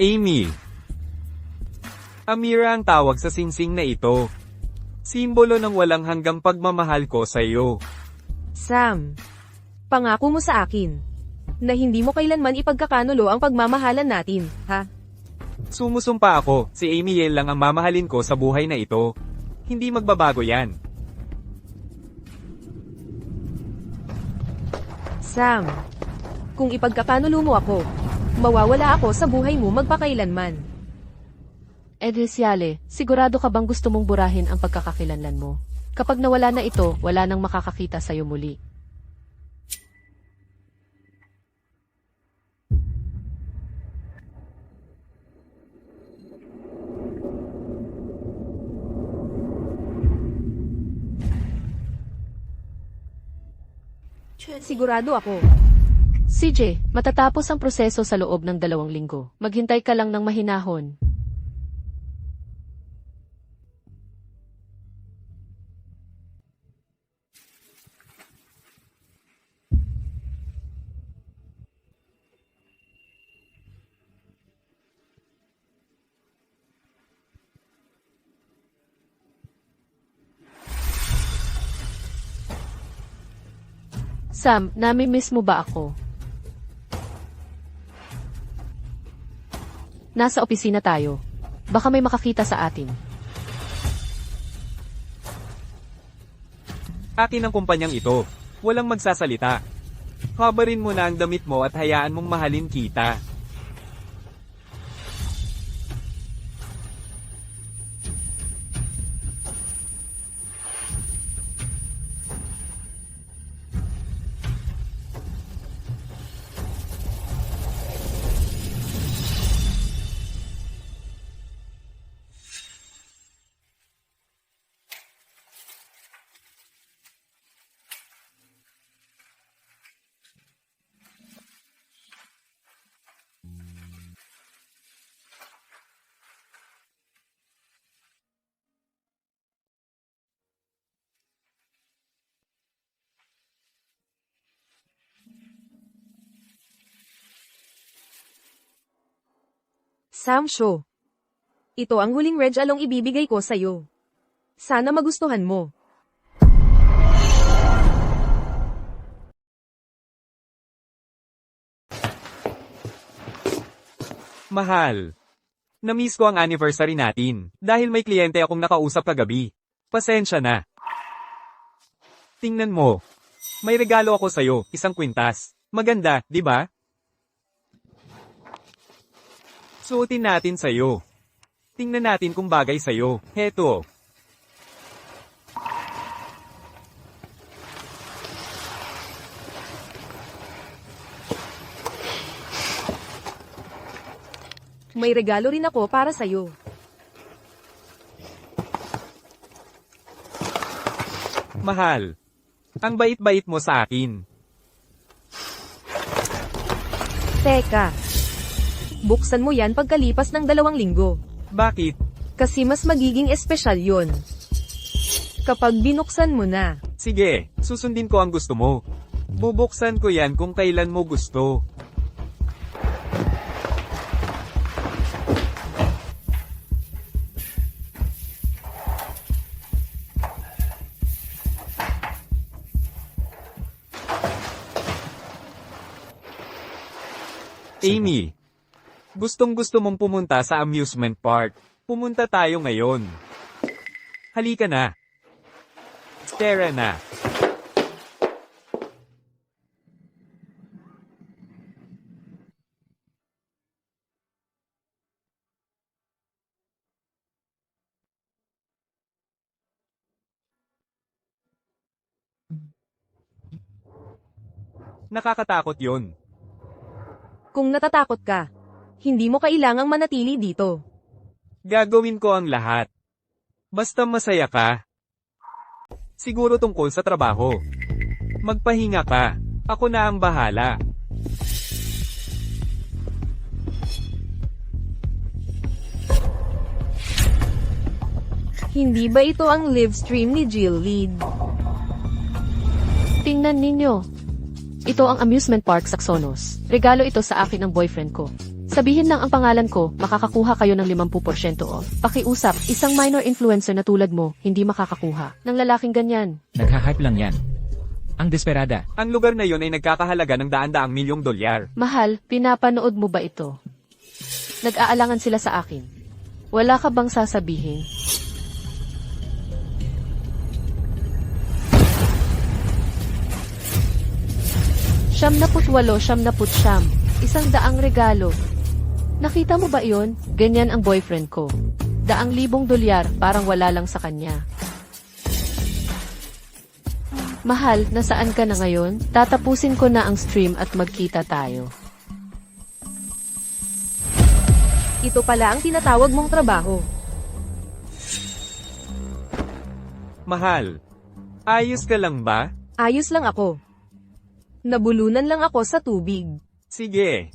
Amy. Amira ang tawag sa singsing na ito. Simbolo ng walang hanggang pagmamahal ko sa iyo. Sam, pangako mo sa akin na hindi mo kailanman ipagkakanulo ang pagmamahalan natin, ha? Sumusumpa ako, si Amy yan lang ang mamahalin ko sa buhay na ito. Hindi magbabago yan. Sam, kung ipagkakanulo mo ako, mawawala ako sa buhay mo magpakailanman. Edrisiale, sigurado ka bang gusto mong burahin ang pagkakakilanlan mo? Kapag nawala na ito, wala nang makakakita sa'yo muli. Sigurado ako. CJ, matatapos ang proseso sa loob ng 2 linggo. Maghintay ka lang ng mahinahon. Sam, nami-miss mo ba ako? Nasa opisina tayo. Baka may makakita sa atin. Akin ang kumpanyang ito. Walang magsasalita. Kabarin mo na ang damit mo at hayaan mong mahalin kita. Sam Show. Ito ang huling Reg Along ibibigay ko sa'yo. Sana magustuhan mo. Mahal. Namiss ko ang anniversary natin, dahil may kliyente akong nakausap kagabi. Pasensya na. Tingnan mo. May regalo ako sa'yo, isang kwintas. Maganda, di ba? Suotin natin sa'yo. Tingnan natin kung bagay sa'yo. Heto. May regalo rin ako para sa'yo. Mahal. Ang bait-bait mo sa akin. Teka. Buksan mo yan pagkalipas ng 2 linggo. Bakit? Kasi mas magiging espesyal yon kapag binuksan mo na. Sige, susundin ko ang gusto mo. Bubuksan ko yan kung kailan mo gusto. Amy, gustong-gusto mong pumunta sa amusement park. Pumunta tayo ngayon. Halika na. Tara na. Nakakatakot yon. Kung natatakot ka, hindi mo kailangang manatili dito. Gagawin ko ang lahat. Basta masaya ka. Siguro tungkol sa trabaho. Magpahinga ka. Ako na ang bahala. Hindi ba ito ang live stream ni Jill Lead? Tingnan ninyo. Ito ang amusement park Saxonos. Regalo ito sa akin ng boyfriend ko. Sabihin lang ang pangalan ko, makakakuha kayo ng 50% off. Pakiusap, isang minor influencer na tulad mo, hindi makakakuha ng lalaking ganyan. Nagha-hype lang yan. Ang desperada. Ang lugar na yon ay nagkakahalaga ng daan-daang milyong dolyar. Mahal, pinapanood mo ba ito? Nag-aalangan sila sa akin. Wala ka bang sasabihin? ₱78, ₱79. 100 regalo. Nakita mo ba iyon? Ganyan ang boyfriend ko. $100,000, parang wala lang sa kanya. Mahal, nasaan ka na ngayon? Tatapusin ko na ang stream at magkita tayo. Ito pala ang tinatawag mong trabaho. Mahal, ayos ka lang ba? Ayos lang ako. Nabulunan lang ako sa tubig. Sige.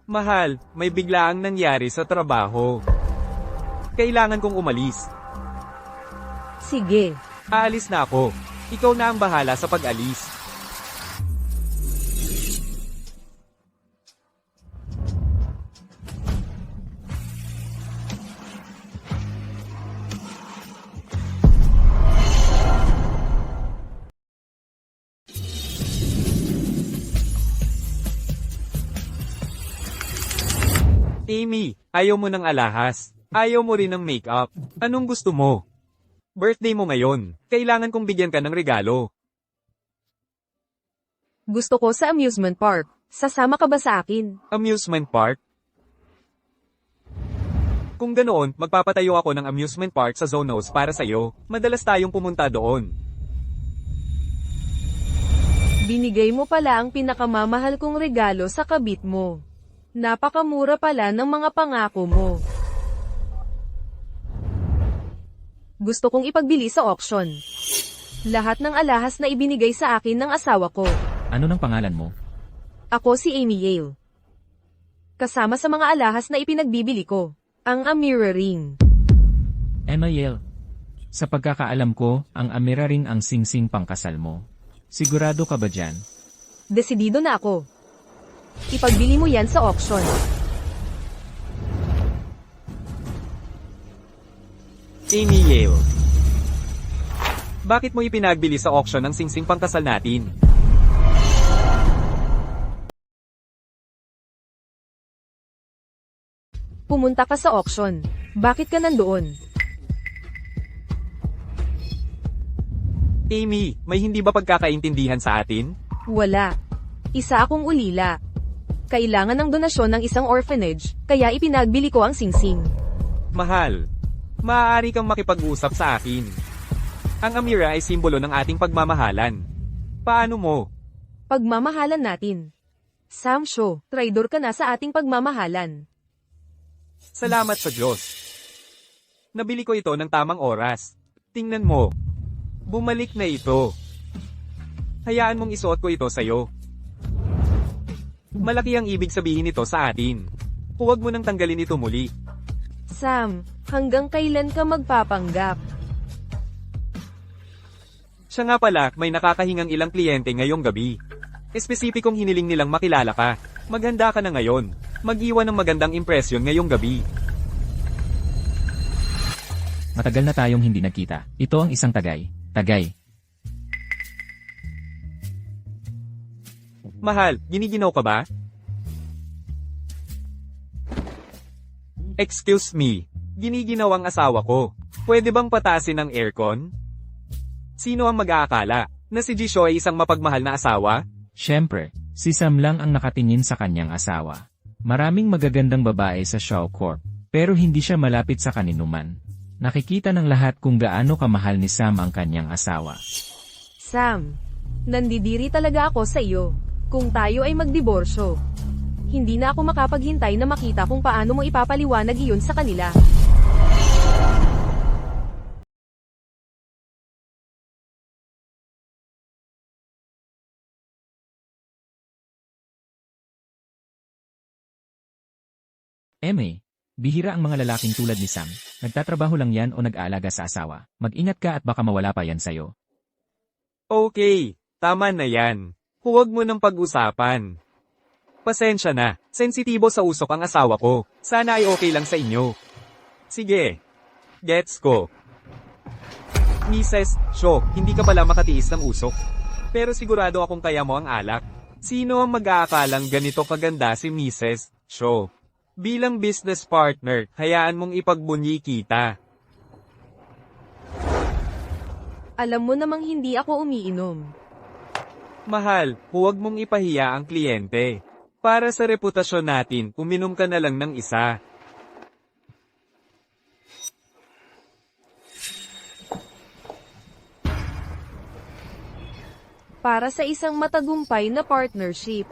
Mahal, may biglaang nangyari sa trabaho. Kailangan kong umalis. Sige. Aalis na ako. Ikaw na ang bahala sa pag-alis. Amy, ayaw mo ng alahas. Ayaw mo rin ng makeup. Anong gusto mo? Birthday mo ngayon. Kailangan kong bigyan ka ng regalo. Gusto ko sa amusement park. Sasama ka ba sa akin? Amusement park? Kung ganoon, magpapatayo ako ng amusement park sa Zonos para sa'yo. Madalas tayong pumunta doon. Binigay mo pala ang pinakamamahal kong regalo sa kabit mo. Napakamura pala ng mga pangako mo. Gusto kong ipagbili sa auction. Lahat ng alahas na ibinigay sa akin ng asawa ko. Ano ng pangalan mo? Ako si Amy Yale. Kasama sa mga alahas na ipinagbibili ko. Ang Amira Ring. Emma Yale. Sa pagkakaalam ko, ang Amira Ring ang singsing pangkasal mo. Sigurado ka ba dyan? Desidido na ako. Ipagbili mo yan sa auction. Amy Yale. Bakit mo ipinagbili sa auction ang singsing pangkasal natin? Pumunta ka sa auction. Bakit ka nandoon? Amy, may hindi ba pagkakaintindihan sa atin? Wala. Isa akong ulila. Kailangan ng donasyon ng isang orphanage, kaya ipinagbili ko ang singsing. Mahal, maaari kang makipag-usap sa akin. Ang Amira ay simbolo ng ating pagmamahalan. Paano mo? Pagmamahalan natin. Sam Sho, traidor ka na sa ating pagmamahalan. Salamat sa Diyos. Nabili ko ito ng tamang oras. Tingnan mo. Bumalik na ito. Hayaan mong isuot ko ito sa'yo. Malaki ang ibig sabihin nito sa atin. Huwag mo nang tanggalin ito muli. Sam, hanggang kailan ka magpapanggap? Siya nga pala, may nakakahingang ilang kliyente ngayong gabi. Espesipikong hiniling nilang makilala ka. Maghanda ka na ngayon. Mag-iwan ng magandang impresyon ngayong gabi. Matagal na tayong hindi nagkita. Ito ang isang tagay. Tagay. Mahal, giniginaw ka ba? Excuse me, giniginaw ang asawa ko. Pwede bang patasin ang aircon? Sino ang mag-aakala na si Jisho ay isang mapagmahal na asawa? Siyempre, si Sam lang ang nakatingin sa kanyang asawa. Maraming magagandang babae sa Shaw Corp, pero hindi siya malapit sa kaninuman. Nakikita ng lahat kung gaano kamahal ni Sam ang kanyang asawa. Sam, nandidiri talaga ako sa iyo. Kung tayo ay magdiborsyo, hindi na ako makapaghintay na makita kung paano mo ipapaliwanag iyon sa kanila. Eme, bihira ang mga lalaking tulad ni Sam. Nagtatrabaho lang yan o nag-aalaga sa asawa. Mag-ingat ka at baka mawala pa yan sa'yo. Okay, tama na yan. Huwag mo nang pag-usapan. Pasensya na, sensitibo sa usok ang asawa ko. Sana ay okay lang sa inyo. Sige. Gets ko. Mrs. Shaw, hindi ka pala makatiis ng usok. Pero sigurado akong kaya mo ang alak. Sino ang mag-aakalang ganito kaganda si Mrs. Shaw? Bilang business partner, hayaan mong ipagbunyi kita. Alam mo namang hindi ako umiinom. Mahal, huwag mong ipahiya ang kliyente. Para sa reputasyon natin, uminom ka na lang ng isa. Para sa isang matagumpay na partnership.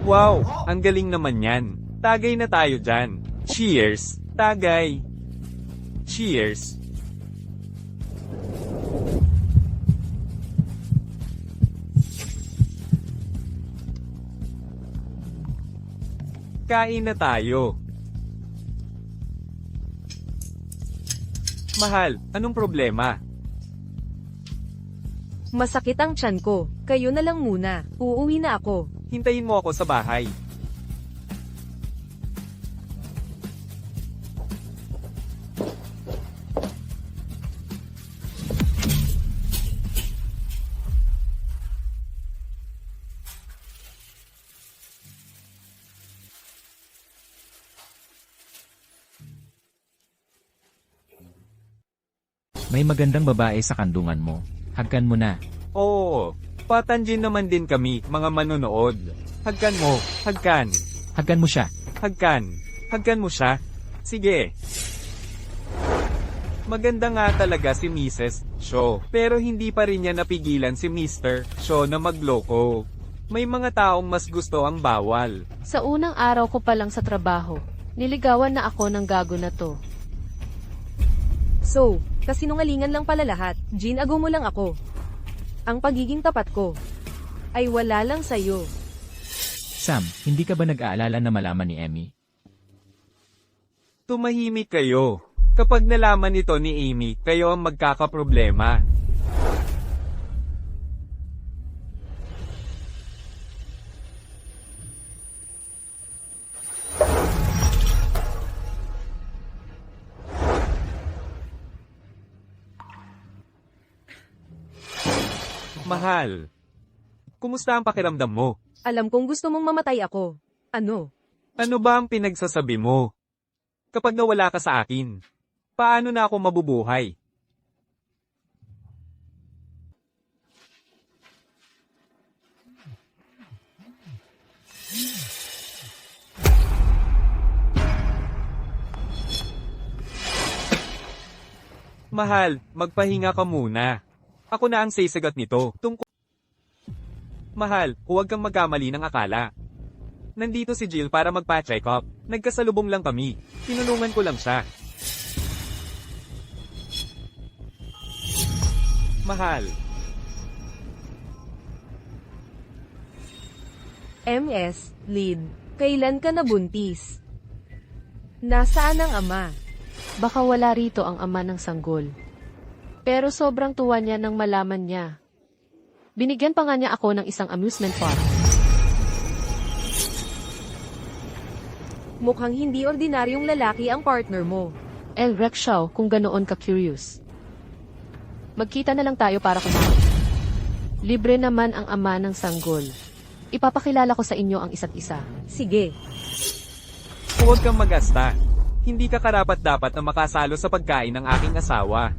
Wow, ang galing naman yan. Tagay na tayo dyan. Cheers, tagay. Cheers. Kain na tayo. Mahal, anong problema? Masakit ang tiyan ko. Kayo na lang muna. Uuwi na ako. Hintayin mo ako sa bahay. May magandang babae sa kandungan mo. Hagkan mo na. Oo, patanjin naman din kami, mga manonood. Hagkan mo, hagkan, Hagkan mo siya. hagkan, hagkan mo siya. Sige. Maganda nga talaga si Mrs. Shaw, pero hindi pa rin niya napigilan si Mr. Shaw na magloko. May mga taong mas gusto ang bawal. Sa unang araw ko pa lang sa trabaho, niligawan na ako ng gago na to. So, kasinungalingan lang pala lahat. Ginago mo lang ako. Ang pagiging tapat ko ay wala lang sa'yo. Sam, hindi ka ba nag-aalala na malaman ni Emmy? Tumahimik kayo. Kapag nalaman ito ni Amy, kayo ang magkakaproblema. Mahal. Kumusta ang pakiramdam mo? Alam kong gusto mong mamatay ako. Ano? Ano ba ang pinagsasabi mo? Kapag nawala ka sa akin, paano na ako mabubuhay? Mahal, magpahinga ka muna. Ako na ang sasagot nito. Mahal, huwag kang magkamali ng akala. Nandito si Jill para magpa-check up. Nagkasalubong lang kami. Tinulungan ko lang siya. Mahal. MS, lead. Kailan ka nabuntis? Nasaan ang ama? Baka wala rito ang ama ng sanggol. Pero sobrang tuwa niya nang malaman niya. Binigyan pa nga niya ako ng isang amusement park. Mukhang hindi ordinaryong lalaki ang partner mo. El Rexhaw, kung ganoon ka curious. Magkita na lang tayo para kumain. Libre naman ang ama ng sanggol. Ipapakilala ko sa inyo ang isa't isa. Sige. Huwag kang magasta. Hindi ka karapat-dapat na makasalo sa pagkain ng aking asawa.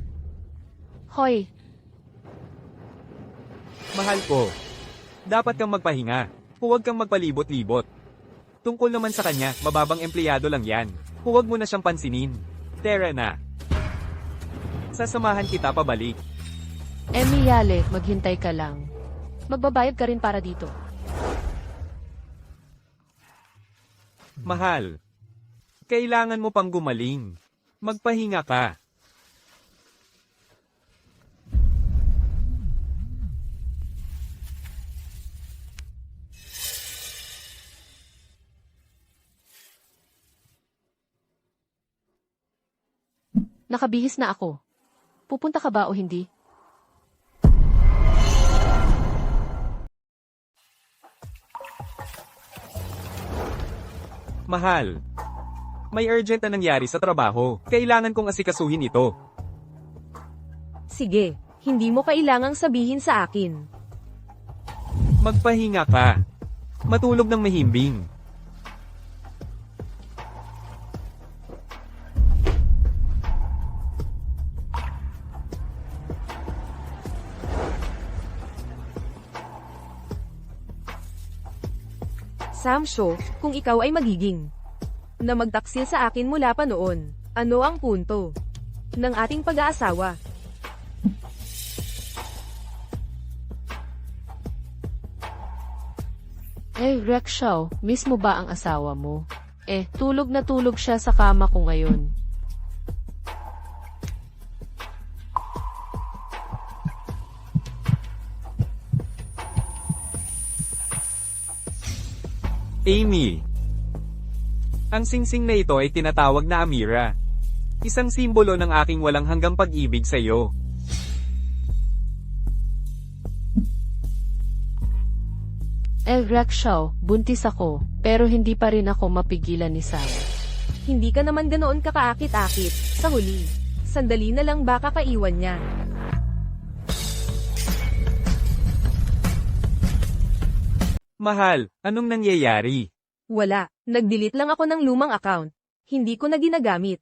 Hoy, Mahal ko. Dapat kang magpahinga. Huwag kang magpalibot-libot. Tungkol naman sa kanya, mababang empleyado lang yan. Huwag mo na siyang pansinin. Tara na. Sasamahan kita pabalik. Emmy Yale, maghintay ka lang. Magbabayad ka rin para dito. Mahal. Kailangan mo pang gumaling. Magpahinga ka. Nakabihis na ako. Pupunta ka ba o hindi? Mahal. May urgent na nangyari sa trabaho. Kailangan kong asikasuhin ito. Sige, hindi mo kailangang sabihin sa akin. Magpahinga ka. Matulog ng mahimbing. Samsho, kung ikaw ay magiging na magtaksil sa akin mula pa noon, ano ang punto ng ating pag-aasawa? Rexhaw, mismo ba ang asawa mo? Tulog na tulog siya sa kama ko ngayon. Amy. Ang singsing na ito ay tinatawag na Amira. Isang simbolo ng aking walang hanggang pag-ibig sa iyo. Rexhaw, buntis ako, pero hindi pa rin ako mapigilan ni Sam. Hindi ka naman ganoon kakaakit-akit. Sa huli, sandali na lang baka kaiwan niya. Mahal, anong nangyayari? Wala, nag-delete lang ako ng lumang account. Hindi ko na ginagamit.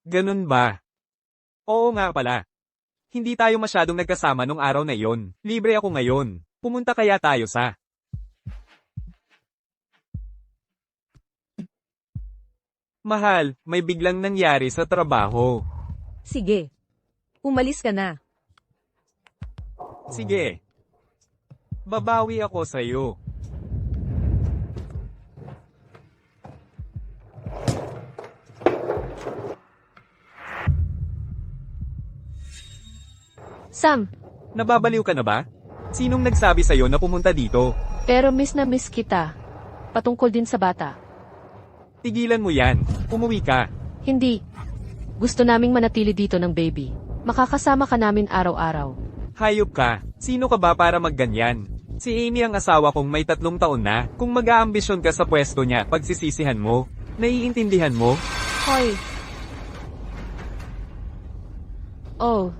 Ganun ba? Oo nga pala. Hindi tayo masyadong nagkasama nung araw na iyon. Libre ako ngayon. Pumunta kaya tayo sa... Mahal, may biglang nangyari sa trabaho. Sige. Umalis ka na. Sige. Babawi ako sa'yo. Sam, Nababaliw ka na ba? Sinong nagsabi sa'yo na pumunta dito? pero miss na miss kita. Patungkol din sa bata. Tigilan mo yan. Umuwi ka. Hindi. Gusto naming manatili dito ng baby. Makakasama ka namin araw-araw. Hayop ka. Sino ka ba para magganyan? Si Amy ang asawa kong may 3 taon na. Kung mag-aambisyon ka sa pwesto niya, pagsisisihan mo. Naiintindihan mo? Hoy. Oh.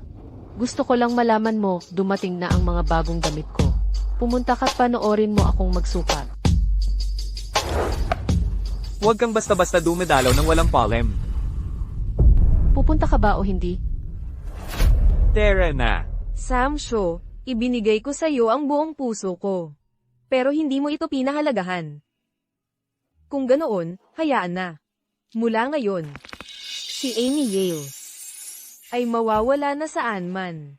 Gusto ko lang malaman mo, dumating na ang mga bagong damit ko. Pumunta ka't panoorin mo akong magsukat. Huwag kang basta-basta dumedalaw ng walang palem. Pupunta ka ba o hindi? Tara na. Samsho, ibinigay ko sa iyo ang buong puso ko. Pero hindi mo ito pinahalagahan. Kung ganoon, hayaan na. Mula ngayon, si Amy Yale ay mawawala na saan man.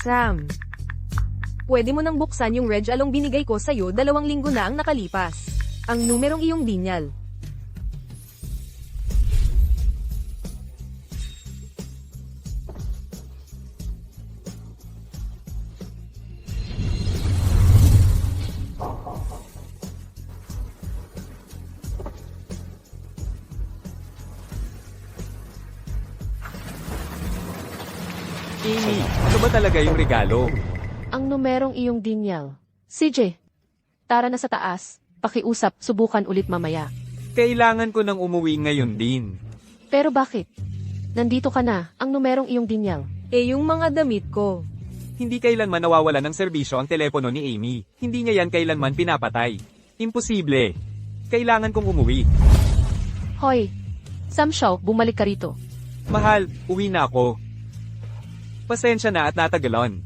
Sam, pwede mo nang buksan yung reg along binigay ko sa'yo 2 linggo na ang nakalipas. Ang numerong iyong dinyal. Amy, ano ba talaga yung regalo? Ang numerong iyong dinyal. CJ, tara na sa taas. Pakiusap, subukan ulit mamaya. Kailangan ko nang umuwi ngayon din. Pero bakit? Nandito ka na, ang numerong iyong dinyal. Yung mga damit ko. Hindi kailanman nawawala ng serbisyo ang telepono ni Amy. Hindi niya yan kailanman pinapatay. Imposible. Kailangan kong umuwi. Hoy, Samshaw, bumalik ka rito. Mahal, uwi na ako. Pasensya na at natagalan.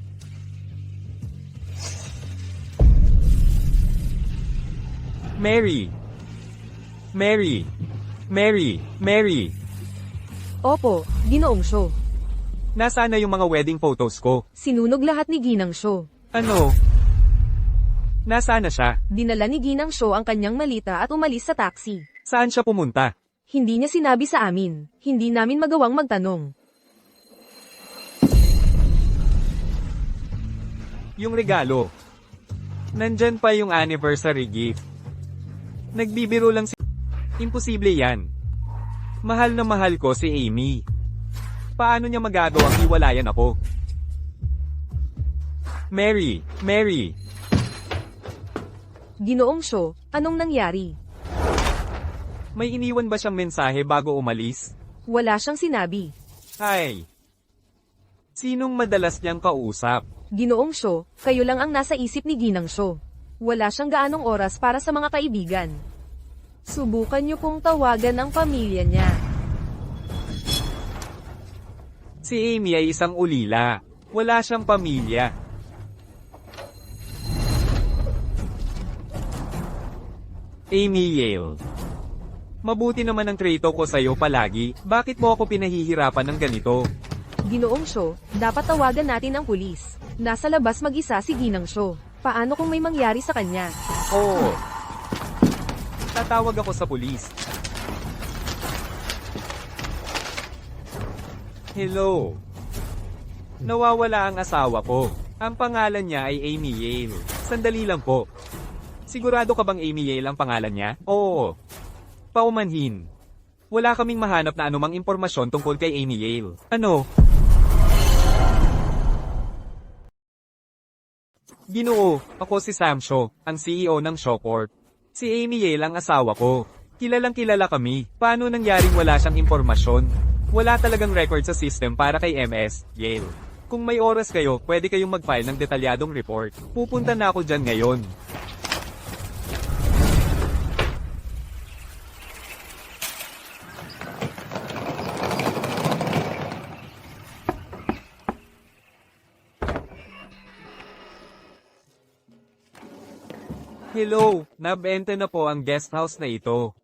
Mary. Mary. Mary. Mary. Opo, Ginoong Sho. Nasaan na yung mga wedding photos ko? Sinunog lahat ni Ginang Sho. Ano? Nasaan na siya? Dinala ni Ginang Sho ang kanyang malita at umalis sa taxi. Saan siya pumunta? Hindi niya sinabi sa amin. Hindi namin magawang magtanong. Yung regalo. Nandyan pa yung anniversary gift. Nagbibiro lang si... Imposible yan. Mahal na mahal ko si Amy. Paano niya magagawang hiwalayan ako? Mary, Mary. Ginoong Sho, anong nangyari? May iniwan ba siyang mensahe bago umalis? Wala siyang sinabi. Hi. Sinong madalas niyang kausap? Ginoong Sho, kayo lang ang nasa isip ni Ginang Sho. Wala siyang gaanong oras para sa mga kaibigan. Subukan niyo pong tawagan ang pamilya niya. Si Amy ay isang ulila. Wala siyang pamilya. Amy Yale. Mabuti naman ang treto ko sa'yo palagi. Bakit mo ako pinahihirapan ng ganito? Ginoong Sho, dapat tawagan natin ang pulis. Nasa labas mag-isa si Ginang Sho. Paano kung may mangyari sa kanya? Oo. Tatawag ako sa pulis. Hello. Nawawala ang asawa ko. Ang pangalan niya ay Amy Yale. Sandali lang po. Sigurado ka bang Amy Yale ang pangalan niya? Oo. Paumanhin. Wala kaming mahanap na anumang impormasyon tungkol kay Amy Yale. Ano? Ginoo, ako si Sam Sho, ang CEO ng Shaw Corp. Si Amy Yale ang asawa ko. Kilalang kilala kami. Paano nangyaring wala siyang impormasyon? Wala talagang record sa system para kay MS, Yale. Kung may oras kayo, pwede kayong mag-file ng detalyadong report. Pupunta na ako dyan ngayon. Hello, nabenta na po ang guest house na ito.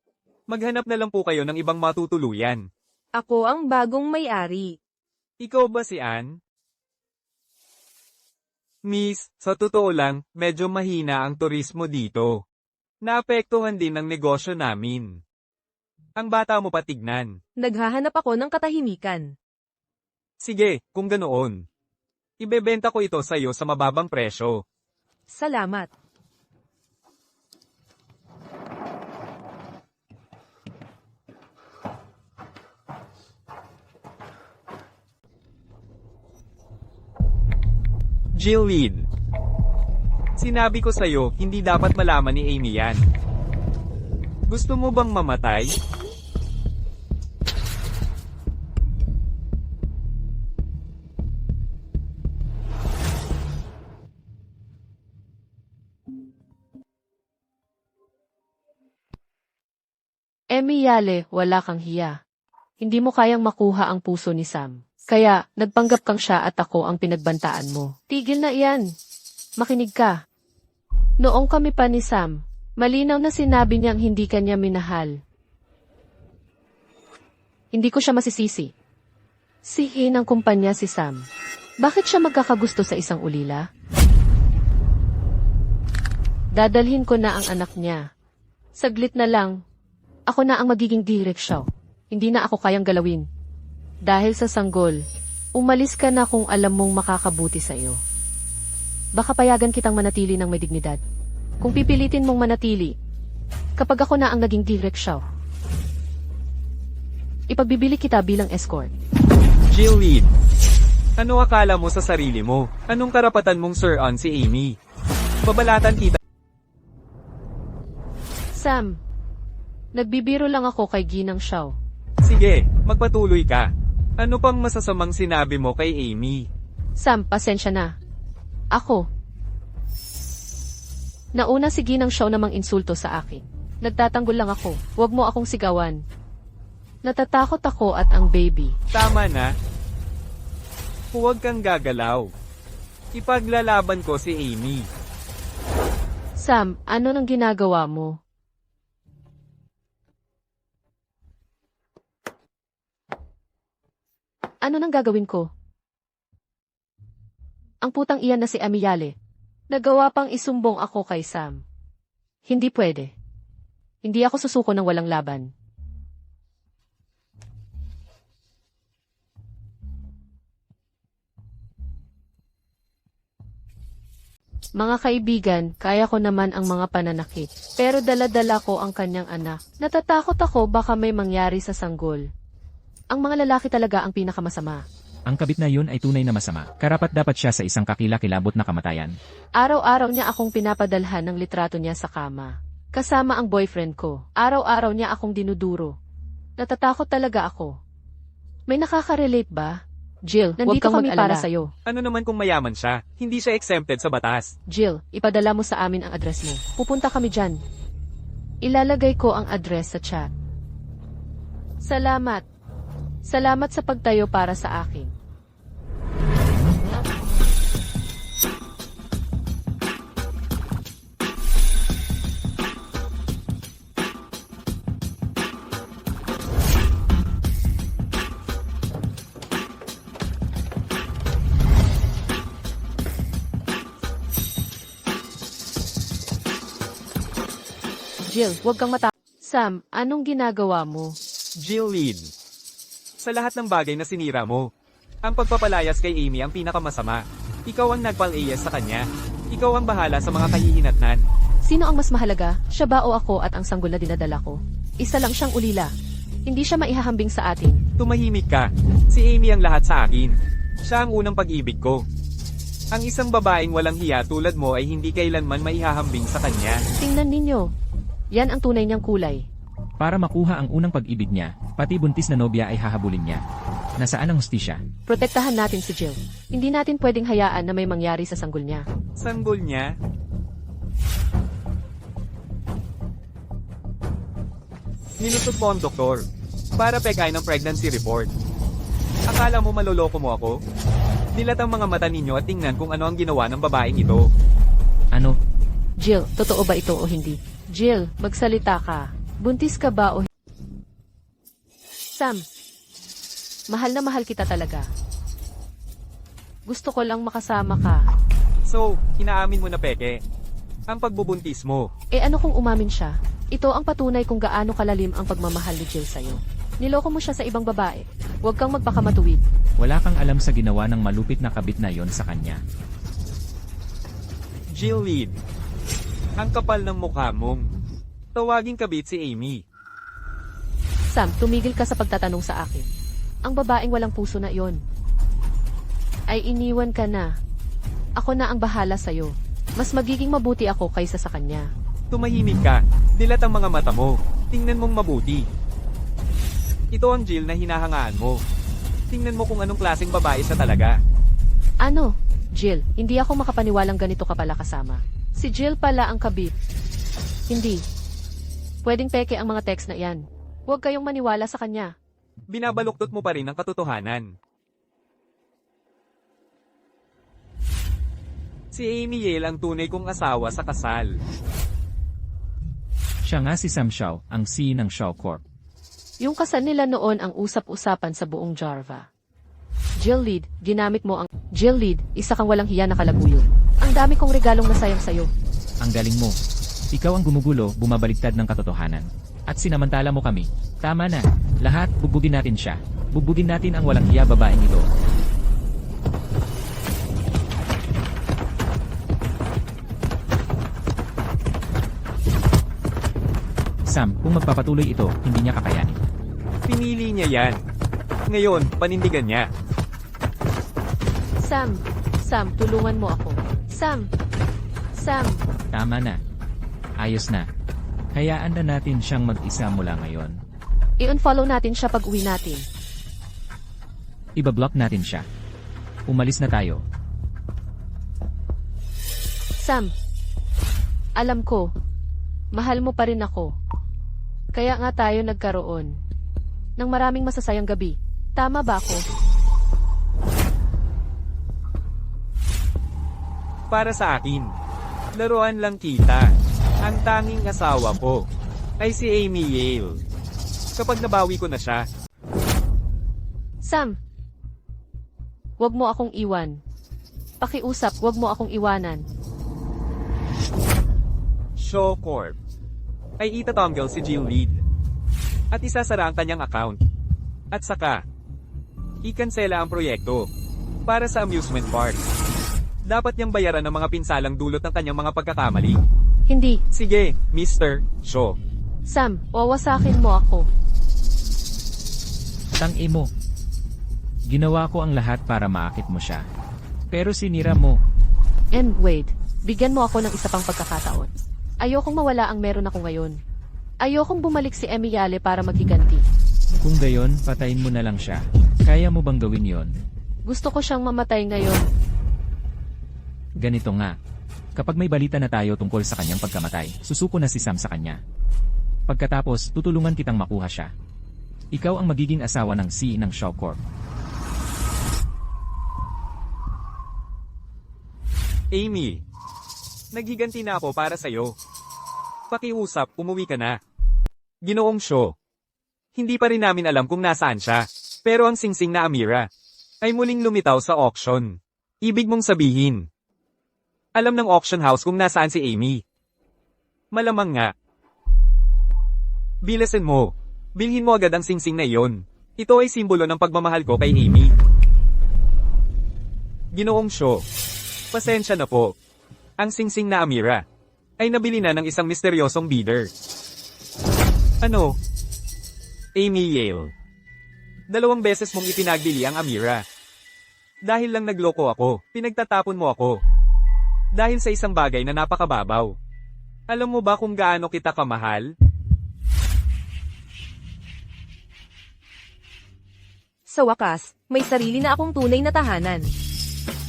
Maghanap na lang po kayo ng ibang matutuluyan. Ako ang bagong may-ari. Ikaw ba si Ann? Miss, sa totoo lang, medyo mahina ang turismo dito. Naapektuhan din ang negosyo namin. Ang bata mo patignan. Naghahanap ako ng katahimikan. Sige, kung ganoon. Ibebenta ko ito sa iyo sa mababang presyo. Salamat. Jillian. Sinabi ko sa'yo, hindi dapat malaman ni Amy yan. Gusto mo bang mamatay? Amy Yale, wala kang hiya. Hindi mo kayang makuha ang puso ni Sam. Kaya, nagpanggap kang siya at ako ang pinagbantaan mo. Tigil na iyan. Makinig ka. Noong kami pa ni Sam, malinaw na sinabi niyang hindi kanya minahal. Hindi ko siya masisisi. Sihin ang kumpanya si Sam. Bakit siya magkakagusto sa isang ulila? Dadalhin ko na ang anak niya. Saglit na lang. Ako na ang magiging direksyon. Hindi na ako kayang galawin. Dahil sa sanggol, umalis ka na kung alam mong makakabuti sa iyo. Baka payagan kitang manatili ng may dignidad. Kung pipilitin mong manatili, kapag ako na ang naging direksyon, ipagbibili kita bilang escort. Jillian. Ano akala mo sa sarili mo? Anong karapatan mong Sir on si Amy? Babalatan kita. Sam, nagbibiro lang ako kay Ginang Xiao. Sige, magpatuloy ka. Ano pang masasamang sinabi mo kay Amy? Sam, pasensya na. Ako. Nauna si Ginang Xiao namang insulto sa akin. Nagtatanggol lang ako. Huwag mo akong sigawan. Natatakot ako at ang baby. Tama na. Huwag kang gagalaw. Ipaglalaban ko si Amy. Sam, ano nang ginagawa mo? Ano nang gagawin ko? Ang putang iyan na si Amy Yale. Nagawa pang isumbong ako kay Sam. Hindi pwede. Hindi ako susuko ng walang laban. Mga kaibigan, kaya ko naman ang mga pananakit. Pero dala-dala ko ang kanyang anak. Natatakot ako baka may mangyari sa sanggol. Ang mga lalaki talaga ang pinakamasama. Ang kabit na yun ay tunay na masama. Karapat dapat siya sa isang kakilakilabot na kamatayan. Araw-araw niya akong pinapadalhan ng litrato niya sa kama. Kasama ang boyfriend ko. Araw-araw niya akong dinuduro. Natatakot talaga ako. May nakaka-relate ba? Jill, nandito kang kami mag-alala. para sa'yo. Ano naman kung mayaman siya? Hindi siya exempted sa batas. Jill, ipadala mo sa amin ang address mo. Pupunta kami dyan. Ilalagay ko ang address sa chat. Salamat. Salamat sa pagtayo para sa akin. Jill, huwag kang mata... Sam, anong ginagawa mo? Jillian. Sa lahat ng bagay na sinira mo, ang pagpapalayas kay Amy ang pinakamasama. Ikaw ang nagpal-AS sa kanya. Ikaw ang bahala sa mga kahihinatnan. Sino ang mas mahalaga? Siya ba o ako at ang sanggol na dinadala ko? Isa lang siyang ulila. Hindi siya maihahambing sa atin. Tumahimik ka. Si Amy ang lahat sa akin. Siya ang unang pag-ibig ko. Ang isang babaeng walang hiya tulad mo ay hindi kailanman maihahambing sa kanya. Tingnan ninyo. Yan ang tunay niyang kulay. Para makuha ang unang pag-ibig niya, pati buntis na nobya ay hahabulin niya. Nasaan ang hustisya? Protektahan natin si Jill. Hindi natin pwedeng hayaan na may mangyari sa sanggol niya. Sanggol niya? Nilusot mo ang doktor para pekay ng pregnancy report. Akala mo maloloko mo ako? Dilat ang mga mata ninyo at tingnan kung ano ang ginawa ng babaeng ito. Ano? Jill, totoo ba ito o hindi? Jill, magsalita ka. Buntis ka ba o Sam, mahal na mahal kita talaga. Gusto ko lang makasama ka. So, inaamin mo na peke. Ang pagbubuntis mo. Eh ano kung umamin siya? Ito ang patunay kung gaano kalalim ang pagmamahal ni Jill sa'yo. Niloko mo siya sa ibang babae. Huwag kang magpakamatuwid. Wala kang alam sa ginawa ng malupit na kabit na yon sa kanya. Jillian. Ang kapal ng mukha mong. Tawaging kabit si Amy. Sam, tumigil ka sa pagtatanong sa akin. Ang babaeng walang puso na iyon. Ay iniwan ka na. Ako na ang bahala sa'yo. Mas magiging mabuti ako kaysa sa kanya. Tumahimik ka. Dilat ang mga mata mo. Tingnan mong mabuti. Ito ang Jill na hinahangaan mo. Tingnan mo kung anong klaseng babae siya talaga. Ano? Jill, hindi ako makapaniwalang ganito ka pala kasama. Si Jill pala ang kabit. Hindi. Pwedeng peke ang mga text na iyan. Huwag kayong maniwala sa kanya. Binabaluktot mo pa rin ang katotohanan. Si Amy Yale ang tunay kong asawa sa kasal. Siya nga si Sam Shaw, ang CEO ng Shaw Corp. Yung kasal nila noon ang usap-usapan sa buong Jarva. Jill Lead, ginamit mo ang... Jill Lead, isa kang walang hiya na kalaguyo. Ang dami kong regalong nasayang sayo. Ang galing mo. Ikaw ang gumugulo, bumabaliktad ng katotohanan. At sinamantala mo kami. Tama na. Lahat, bubugin natin siya. Bubugin natin ang walang hiya babaeng ito. Sam, kung magpapatuloy ito, hindi niya kakayanin. Pinili niya yan. Ngayon, panindigan niya. Sam, tulungan mo ako. Sam! Tama na. Ayos na. Hayaan na natin siyang mag-isa mula ngayon. I-unfollow natin siya pag uwi natin. Ibablock natin siya. Umalis na tayo. Sam, alam ko, mahal mo pa rin ako. Kaya nga tayo nagkaroon ng maraming masasayang gabi. Tama ba ako? Para sa akin, laruan lang kita. Ang tanging asawa ko ay si Amy Yale. Kapag nabawi ko na siya, Sam, wag mo akong iwan. Pakiusap, wag mo akong iwanan. Shaw Corp ay itatanggal si Jill Lead at isasara ang kanyang account. At saka, ikansela ang proyekto para sa amusement park. Dapat niyang bayaran ng mga pinsalang dulot ng kanyang mga pagkakamali. Hindi. Sige, Mr. Shaw. Sam, wawasakin mo ako. Tang-imo. Ginawa ko ang lahat para maakit mo siya. Pero sinira mo. And wait, bigyan mo ako ng isa pang pagkakataon. Ayokong mawala ang meron ako ngayon. Ayokong bumalik si Emiale para maghiganti. Kung gayon, patayin mo na lang siya. Kaya mo bang gawin yon? Gusto ko siyang mamatay ngayon. Ganito nga. Kapag may balita na tayo tungkol sa kanyang pagkamatay, susuko na si Sam sa kanya. Pagkatapos, tutulungan kitang makuha siya. Ikaw ang magiging asawa ng CEO ng Shaw Corp. Amy, naghiganti na ako para sa'yo. Pakiusap, umuwi ka na. Ginoong Shaw. Hindi pa rin namin alam kung nasaan siya. Pero ang singsing na Amira ay muling lumitaw sa auction. Ibig mong sabihin, alam ng auction house kung nasaan si Amy. Malamang nga. Bilasan mo. Bilhin mo agad ang singsing na iyon. Ito ay simbolo ng pagmamahal ko kay Amy. Ginoong Shaw. Pasensya na po. Ang singsing na Amira ay nabili na ng isang misteryosong bidder. Ano? Amy Yale. 2 beses mong ipinagbili ang Amira. Dahil lang nagloko ako, pinagtatapon mo ako. Dahil sa isang bagay na napakababaw. Alam mo ba kung gaano kita kamahal? Sa wakas, may sarili na akong tunay na tahanan.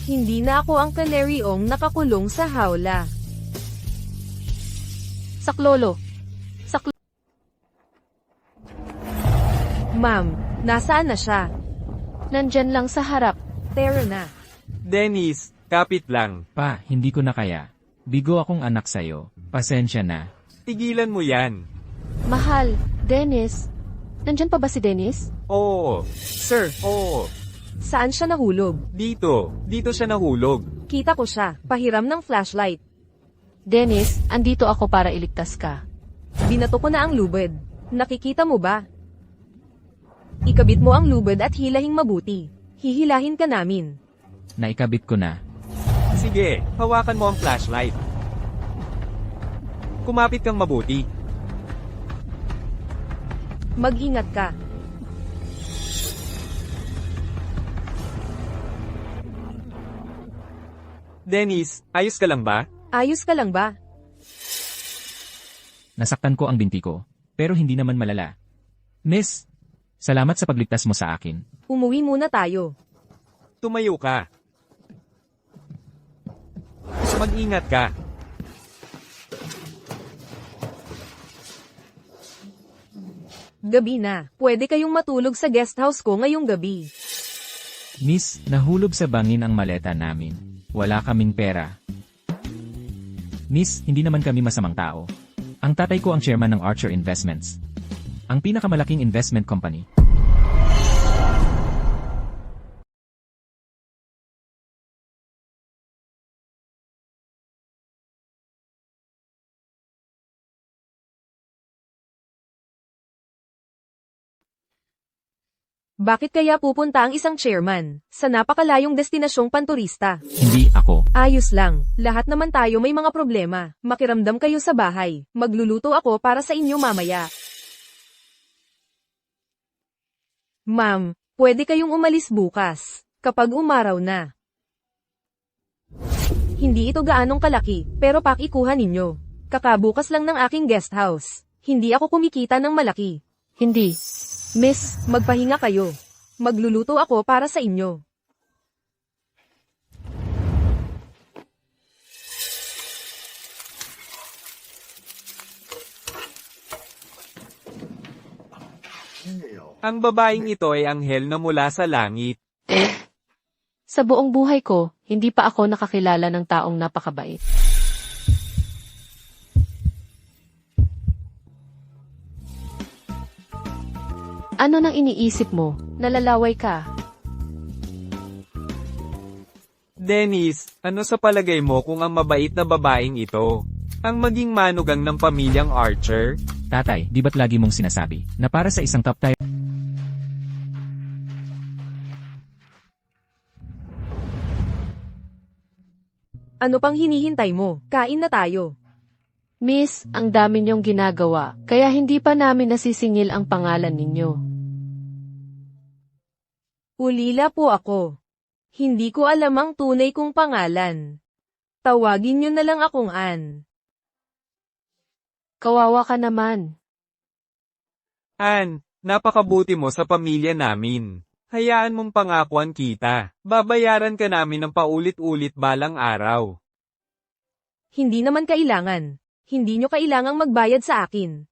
Hindi na ako ang kanaryong nakakulong sa hawla. Saklolo. Ma'am, nasaan na siya? Nandyan lang sa harap. Tara na. Dennis, kapit lang. Pa, hindi ko na kaya. Bigo akong anak sa'yo. Pasensya na. Tigilan mo yan. Mahal, Dennis. Nandyan pa ba si Dennis? Oo. Sir, oo. Saan siya nahulog? Dito. Dito siya nahulog. Kita ko siya. Pahiram ng flashlight. Dennis, andito ako para iligtas ka. Binato ko na ang lubid. Nakikita mo ba? Ikabit mo ang lubid at hilahing mabuti. Hihilahin ka namin. Naikabit ko na. Sige, hawakan mo ang flashlight. Kumapit kang mabuti. Mag-ingat ka. Dennis, ayos ka lang ba? Ayos ka lang ba? Nasaktan ko ang binti ko. Pero hindi naman malala. Miss, salamat sa pagligtas mo sa akin. Umuwi muna tayo. Tumayo ka. Mag-ingat ka. Gabi na. Pwede kayong matulog sa guest house ko ngayong gabi. Miss, nahulog sa bangin ang maleta namin. Wala kaming pera. Miss, hindi naman kami masamang tao. Ang tatay ko ang chairman ng Archer Investments. Ang pinakamalaking investment company. Bakit kaya pupunta ang isang chairman sa napakalayong destinasyong panturista? Hindi ako. Ayos lang. Lahat naman tayo may mga problema. Makiramdam kayo sa bahay. Magluluto ako para sa inyo mamaya. Ma'am, pwede kayong umalis bukas. Kapag umaraw na. Hindi ito gaanong kalaki, pero pakikuha ninyo. Kakabukas lang ng aking guest house. Hindi ako kumikita ng malaki. Hindi. Miss, Magpahinga kayo. Magluluto ako para sa inyo. Ang babaeng ito ay anghel na mula sa langit. sa buong buhay ko, hindi pa ako nakakilala ng taong napakabait. Ano nang iniisip mo? Nalalaway ka. Dennis, ano sa palagay mo kung ang mabait na babaeng ito ang maging manugang ng pamilyang Archer? Tatay, di ba't lagi mong sinasabi na para sa isang top tier Ano pang hinihintay mo? Kain na tayo. Miss, ang dami niyong ginagawa, kaya hindi pa namin nasisingil ang pangalan ninyo. Ulila po ako. Hindi ko alam ang tunay kong pangalan. Tawagin niyo na lang akong Ann. Kawawa ka naman. Ann, napakabuti mo sa pamilya namin. Hayaan mong pangakuan kita. Babayaran ka namin ng paulit-ulit balang araw. Hindi naman kailangan. Hindi niyo kailangang magbayad sa akin.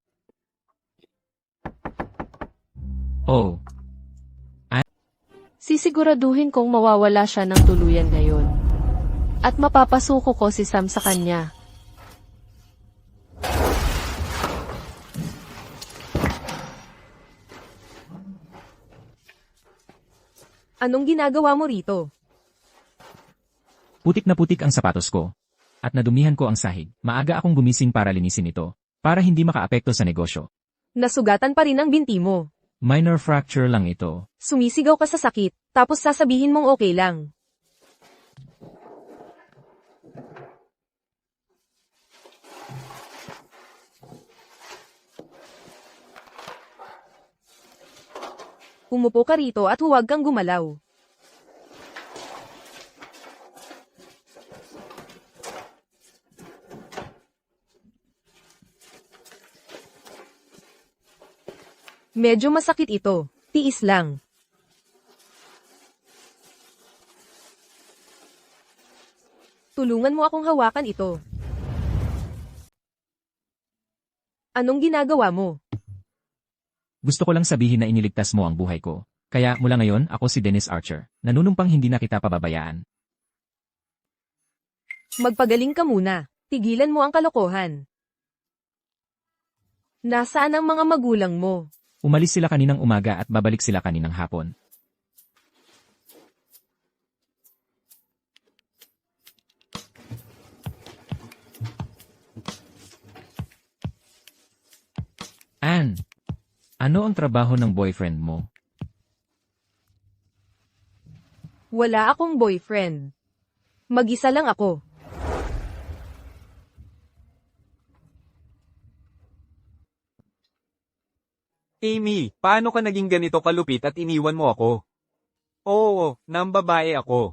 Oh, Sisiguraduhin kong mawawala siya ng tuluyan ngayon. At mapapasuko ko si Sam sa kanya. Anong ginagawa mo rito? putik na putik ang sapatos ko. At nadumihan ko ang sahig. Maaga akong gumising para linisin ito. Para hindi makaapekto sa negosyo. Nasugatan pa rin ang binti mo. Minor fracture lang ito. Sumisigaw ka sa sakit, tapos sasabihin mong okay lang. Umupo ka rito at huwag kang gumalaw. Medyo masakit ito. Tiis lang. Tulungan mo akong hawakan ito. Anong ginagawa mo? Gusto ko lang sabihin na iniligtas mo ang buhay ko. Kaya mula ngayon, ako si Dennis Archer. Nanunumpang hindi na kita pababayaan. Magpagaling ka muna. Tigilan mo ang kalokohan. Nasaan ang mga magulang mo? Umalis sila kaninang umaga at babalik sila kaninang hapon. Ann, ano ang trabaho ng boyfriend mo? Wala akong boyfriend. Mag-isa lang ako. Amy, paano ka naging ganito kalupit at iniwan mo ako? Oo, nambabae ako.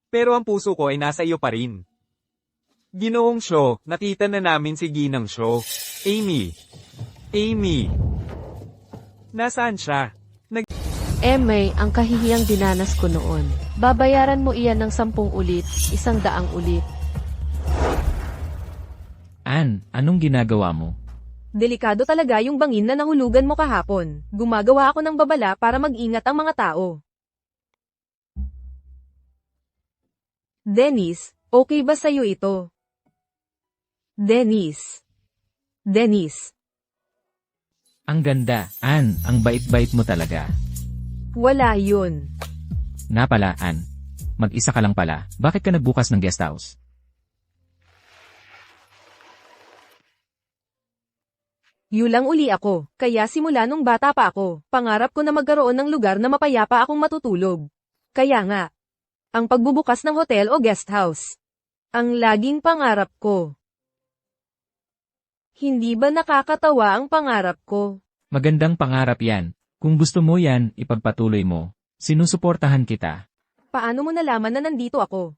Pero ang puso ko ay nasa iyo pa rin. Ginoong Shaw, nakita na namin si Ginang Shaw. Amy. Amy. Nasaan siya? May, ang kahihiyang dinanas ko noon. Babayaran mo iyan ng 10 ulit, 100 ulit. Ann, anong ginagawa mo? Delikado talaga yung bangin na nahulugan mo kahapon. Gumagawa ako ng babala para mag-ingat ang mga tao. Dennis, okay ba sa'yo ito? Dennis. Dennis. Ang ganda, Ann, ang bait-bait mo talaga. Wala yun. Nga pala, Ann. Mag-isa ka lang pala. Bakit ka nagbukas ng guest house? Yulang uli ako, kaya simula nung bata pa ako, pangarap ko na magkaroon ng lugar na mapayapa akong matutulog. Kaya nga, ang pagbubukas ng hotel o guest house. Ang laging pangarap ko. Hindi ba nakakatawa ang pangarap ko? Magandang pangarap yan. Kung gusto mo yan, ipagpatuloy mo. Sinusuportahan kita. Paano mo nalaman na nandito ako?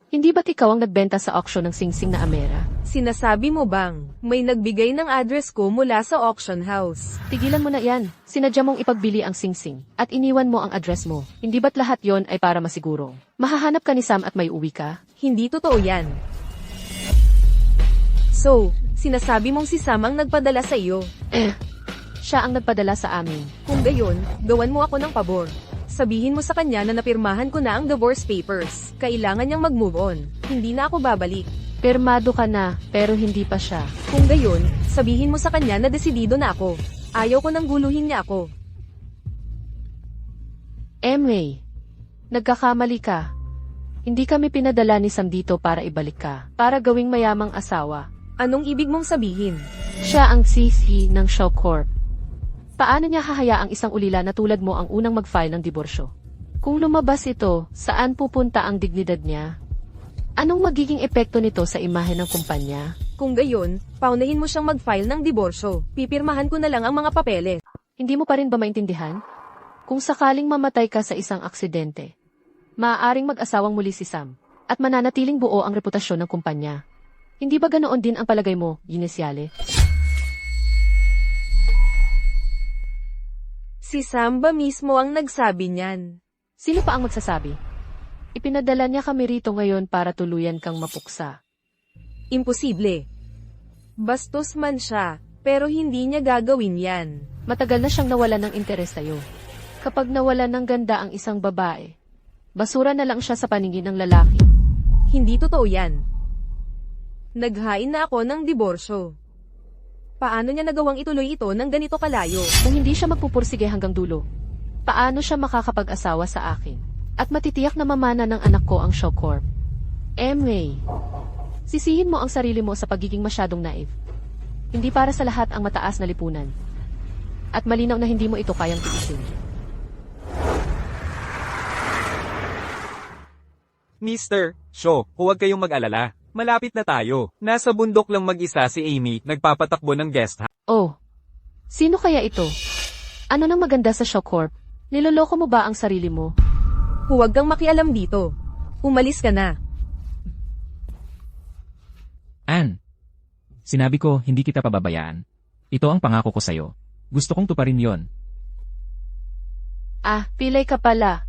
Hindi ba't ikaw ang nagbenta sa auction ng singsing na Amera? Sinasabi mo bang, may nagbigay ng address ko mula sa auction house? Tigilan mo na yan. Sinadya mong ipagbili ang singsing, at iniwan mo ang address mo. Hindi ba't lahat yon ay para masiguro? Mahahanap ka ni Sam at may uwi ka? Hindi totoo yan. So, sinasabi mong si Sam ang nagpadala sa iyo. Siya ang nagpadala sa amin. Kung gayon, gawan mo ako ng pabor. Sabihin mo sa kanya na napirmahan ko na ang divorce papers. Kailangan niyang mag-move on. Hindi na ako babalik. Pirmado ka na, pero hindi pa siya. Kung gayon, sabihin mo sa kanya na desidido na ako. Ayaw ko nang guluhin niya ako. May, nagkakamali ka. Hindi kami pinadala ni Sam dito para ibalik ka, para gawing mayamang asawa. Anong ibig mong sabihin? Siya ang CC ng Shaw Corp. Paano niya hahayaang isang ulila na tulad mo ang unang mag-file ng diborsyo? Kung lumabas ito, saan pupunta ang dignidad niya? Anong magiging epekto nito sa imahe ng kumpanya? Kung gayon, paunahin mo siyang mag-file ng diborsyo. Pipirmahan ko na lang ang mga papeles. Hindi mo pa rin ba maintindihan? Kung sakaling mamatay ka sa isang aksidente, maaaring mag-asawang muli si Sam, at mananatiling buo ang reputasyon ng kumpanya. Hindi ba ganoon din ang palagay mo, Ginesiale? Si Sam ba mismo ang nagsabi niyan? Sino pa ang magsasabi? Ipinadala niya kami rito ngayon para tuluyan kang mapuksa. Imposible. Bastos man siya, pero hindi niya gagawin yan. Matagal na siyang nawalan ng interes sa'yo. Kapag nawalan ng ganda ang isang babae, basura na lang siya sa paningin ng lalaki. Hindi totoo yan. Naghain na ako ng diborsyo. Paano niya nagawang ituloy ito ng ganito kalayo? Kung hindi siya magpupursige hanggang dulo, paano siya makakapag-asawa sa akin? At matitiyak na mamana ng anak ko ang Shaw Corp. May. Sisihin mo ang sarili mo sa pagiging masyadong naive. Hindi para sa lahat ang mataas na lipunan. At malinaw na hindi mo ito kayang tiisin. Mr. Shaw, huwag kayong mag-alala. Malapit na tayo. Nasa bundok lang mag-isa si Amy, nagpapatakbo ng guest house. Oh, sino kaya ito? Ano nang maganda sa Shaw Corp? Niloloko mo ba ang sarili mo? Huwag kang makialam dito. Umalis ka na. Ann, sinabi ko hindi kita pababayaan. Ito ang pangako ko sa'yo. Gusto kong tuparin yon. Ah, Pilay ka pala.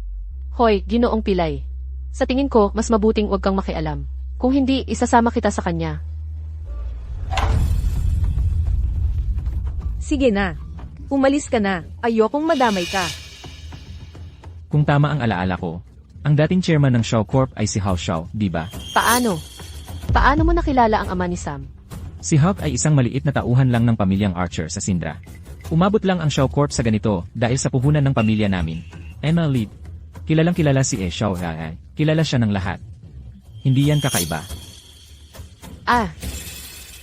Hoy, Ginoong Pilay. Sa tingin ko, mas mabuting huwag kang makialam. Kung hindi, isasama kita sa kanya. Sige na. Umalis ka na. Ayokong madamay ka. Kung tama ang alaala ko, ang dating chairman ng Shaw Corp ay si Hao Shaw, di ba? Paano? Paano mo nakilala ang ama ni Sam? Si Hawk ay isang maliit na tauhan lang ng pamilyang Archer sa Sindra. Umabot lang ang Shaw Corp sa ganito dahil sa puhunan ng pamilya namin. Emma Lead. Kilalang kilala si Shaw. Kilala siya ng lahat. Hindi yan kakaiba. Ah,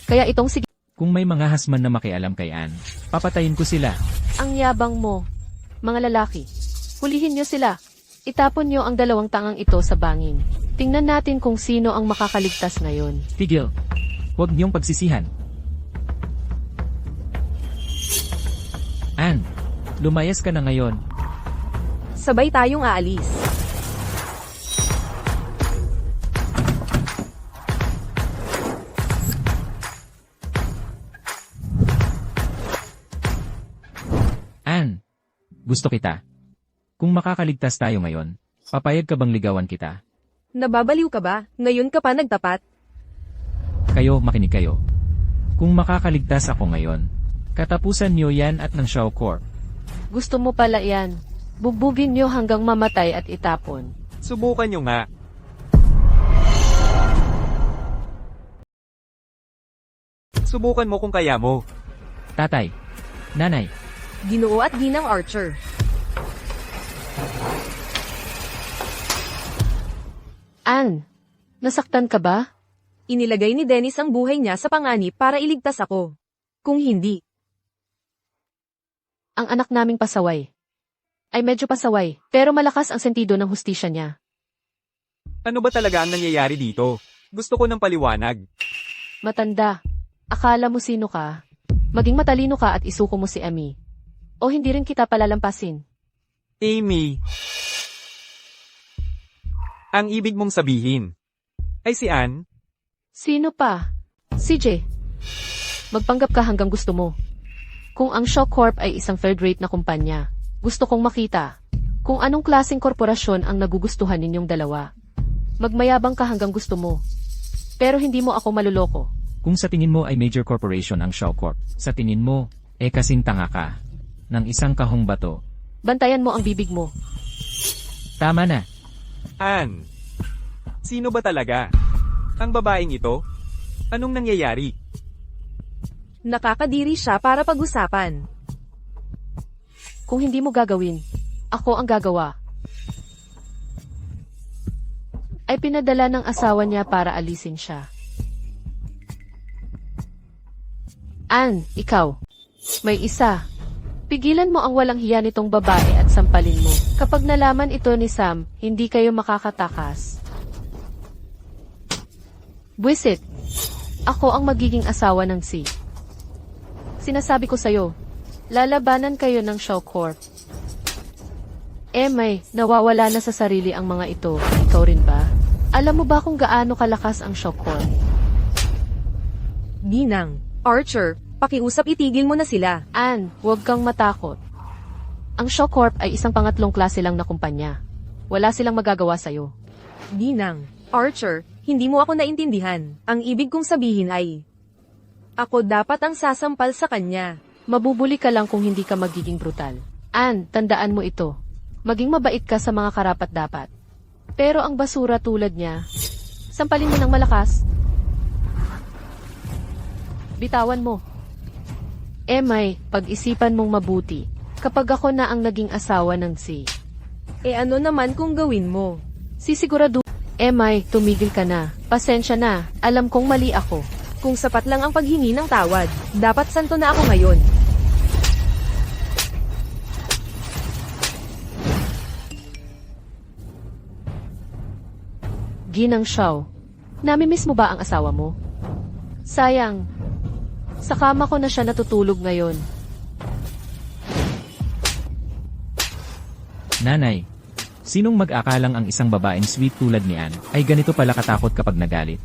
kaya itong sige. Kung may mga hasman na makialam kay Ann, papatayin ko sila. Ang yabang mo. Mga lalaki, hulihin niyo sila. Itapon niyo ang dalawang tangang ito sa bangin. Tingnan natin kung sino ang makakaligtas ngayon. Tigil. Huwag niyong pagsisihan. Ann, lumayas ka na ngayon. Sabay tayong aalis. Ann, gusto kita. Kung makakaligtas tayo ngayon, papayag ka bang ligawan kita? Nababaliw ka ba? Ngayon ka pa nagtapat? Kayo, makinig kayo. Kung makakaligtas ako ngayon, katapusan niyo yan at ng Shaw Corp. Gusto mo pala yan. Bubugin niyo hanggang mamatay at itapon. Subukan nyo nga. Subukan mo kung kaya mo. Tatay, nanay, Ginoo at Ginang Archer. Ann, nasaktan ka ba? Inilagay ni Dennis ang buhay niya sa panganib para iligtas ako. Kung hindi, Ang anak naming pasaway. Ay medyo pasaway, pero malakas ang sentido ng hustisya niya. Ano ba talaga ang nangyayari dito? Gusto ko ng paliwanag. Matanda. Akala mo sino ka? Maging matalino ka at isuko mo si Amy. O hindi rin kita palalampasin. Amy. Ang ibig mong sabihin ay si Ann? Sino pa? CJ. Magpanggap ka hanggang gusto mo. Kung ang Shaw Corp ay isang third-rate na kumpanya, gusto kong makita kung anong klaseng korporasyon ang nagugustuhan ninyong dalawa. Magmayabang ka hanggang gusto mo. Pero hindi mo ako maluloko. kung sa tingin mo ay major corporation ang Shaw Corp, sa tingin mo, kasing tanga ka. Ng isang kahong bato. Bantayan mo ang bibig mo. Tama na. Ann. Sino ba talaga? Ang babaeng ito? Anong nangyayari? nakakadiri siya para pag-usapan. Kung hindi mo gagawin, ako ang gagawa. Ay pinadala ng asawa niya para alisin siya. Ann, ikaw. May isa. Pigilan mo ang walang hiya nitong babae at sampalin mo. Kapag nalaman ito ni Sam, hindi kayo makakatakas. Buwisit. Ako ang magiging asawa ng si. Sinasabi ko sa'yo, lalabanan kayo ng Shaw Corp. May, nawawala na sa sarili ang mga ito. Ikaw rin ba? Alam mo ba kung gaano kalakas ang Shaw Corp? Ginang, Archer, pakiusap itigil mo na sila. Ann, huwag kang matakot. Ang Shaw Corp ay isang pangatlong klase lang na kumpanya. Wala silang magagawa sa'yo. Ginang, Archer, hindi mo ako naintindihan. Ang ibig kong sabihin ay, ako dapat ang sasampal sa kanya. Mabubuli ka lang kung hindi ka magiging brutal. Ann, tandaan mo ito. Maging mabait ka sa mga karapat-dapat. Pero ang basura tulad niya, sampalin mo ng malakas. Bitawan mo. May, pag-isipan mong mabuti. Kapag ako na ang naging asawa ng si. Ano naman kung gawin mo? Sisigurado. May, tumigil ka na. Pasensya na. Alam kong mali ako. Kung sapat lang ang paghingi ng tawad, dapat santo na ako ngayon. Ginang Shaw, namimiss mo ba ang asawa mo? Sayang. Sa kama ko na siya natutulog ngayon. Nanay, sinong mag-akalang ang isang babaeng sweet tulad ni Ann ay ganito pala katakot kapag nagalit?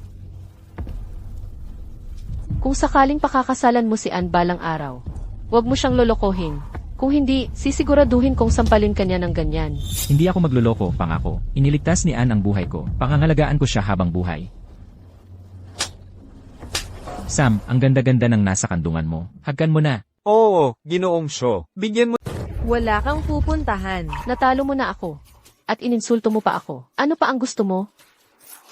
Kung sakaling pakakasalan mo si Ann balang araw, huwag mo siyang lolokohin. Kung hindi, sisiguraduhin kong sampalin kanya ng ganyan. Hindi ako magluloko, pangako. Iniligtas ni Ann ang buhay ko. Pangangalagaan ko siya habang buhay. Sam, ang ganda-ganda ng nasa kandungan mo. Hagkan mo na. Oo, Ginoong Shaw. Bigyan mo Wala kang pupuntahan. Natalo mo na ako. At ininsulto mo pa ako. Ano pa ang gusto mo?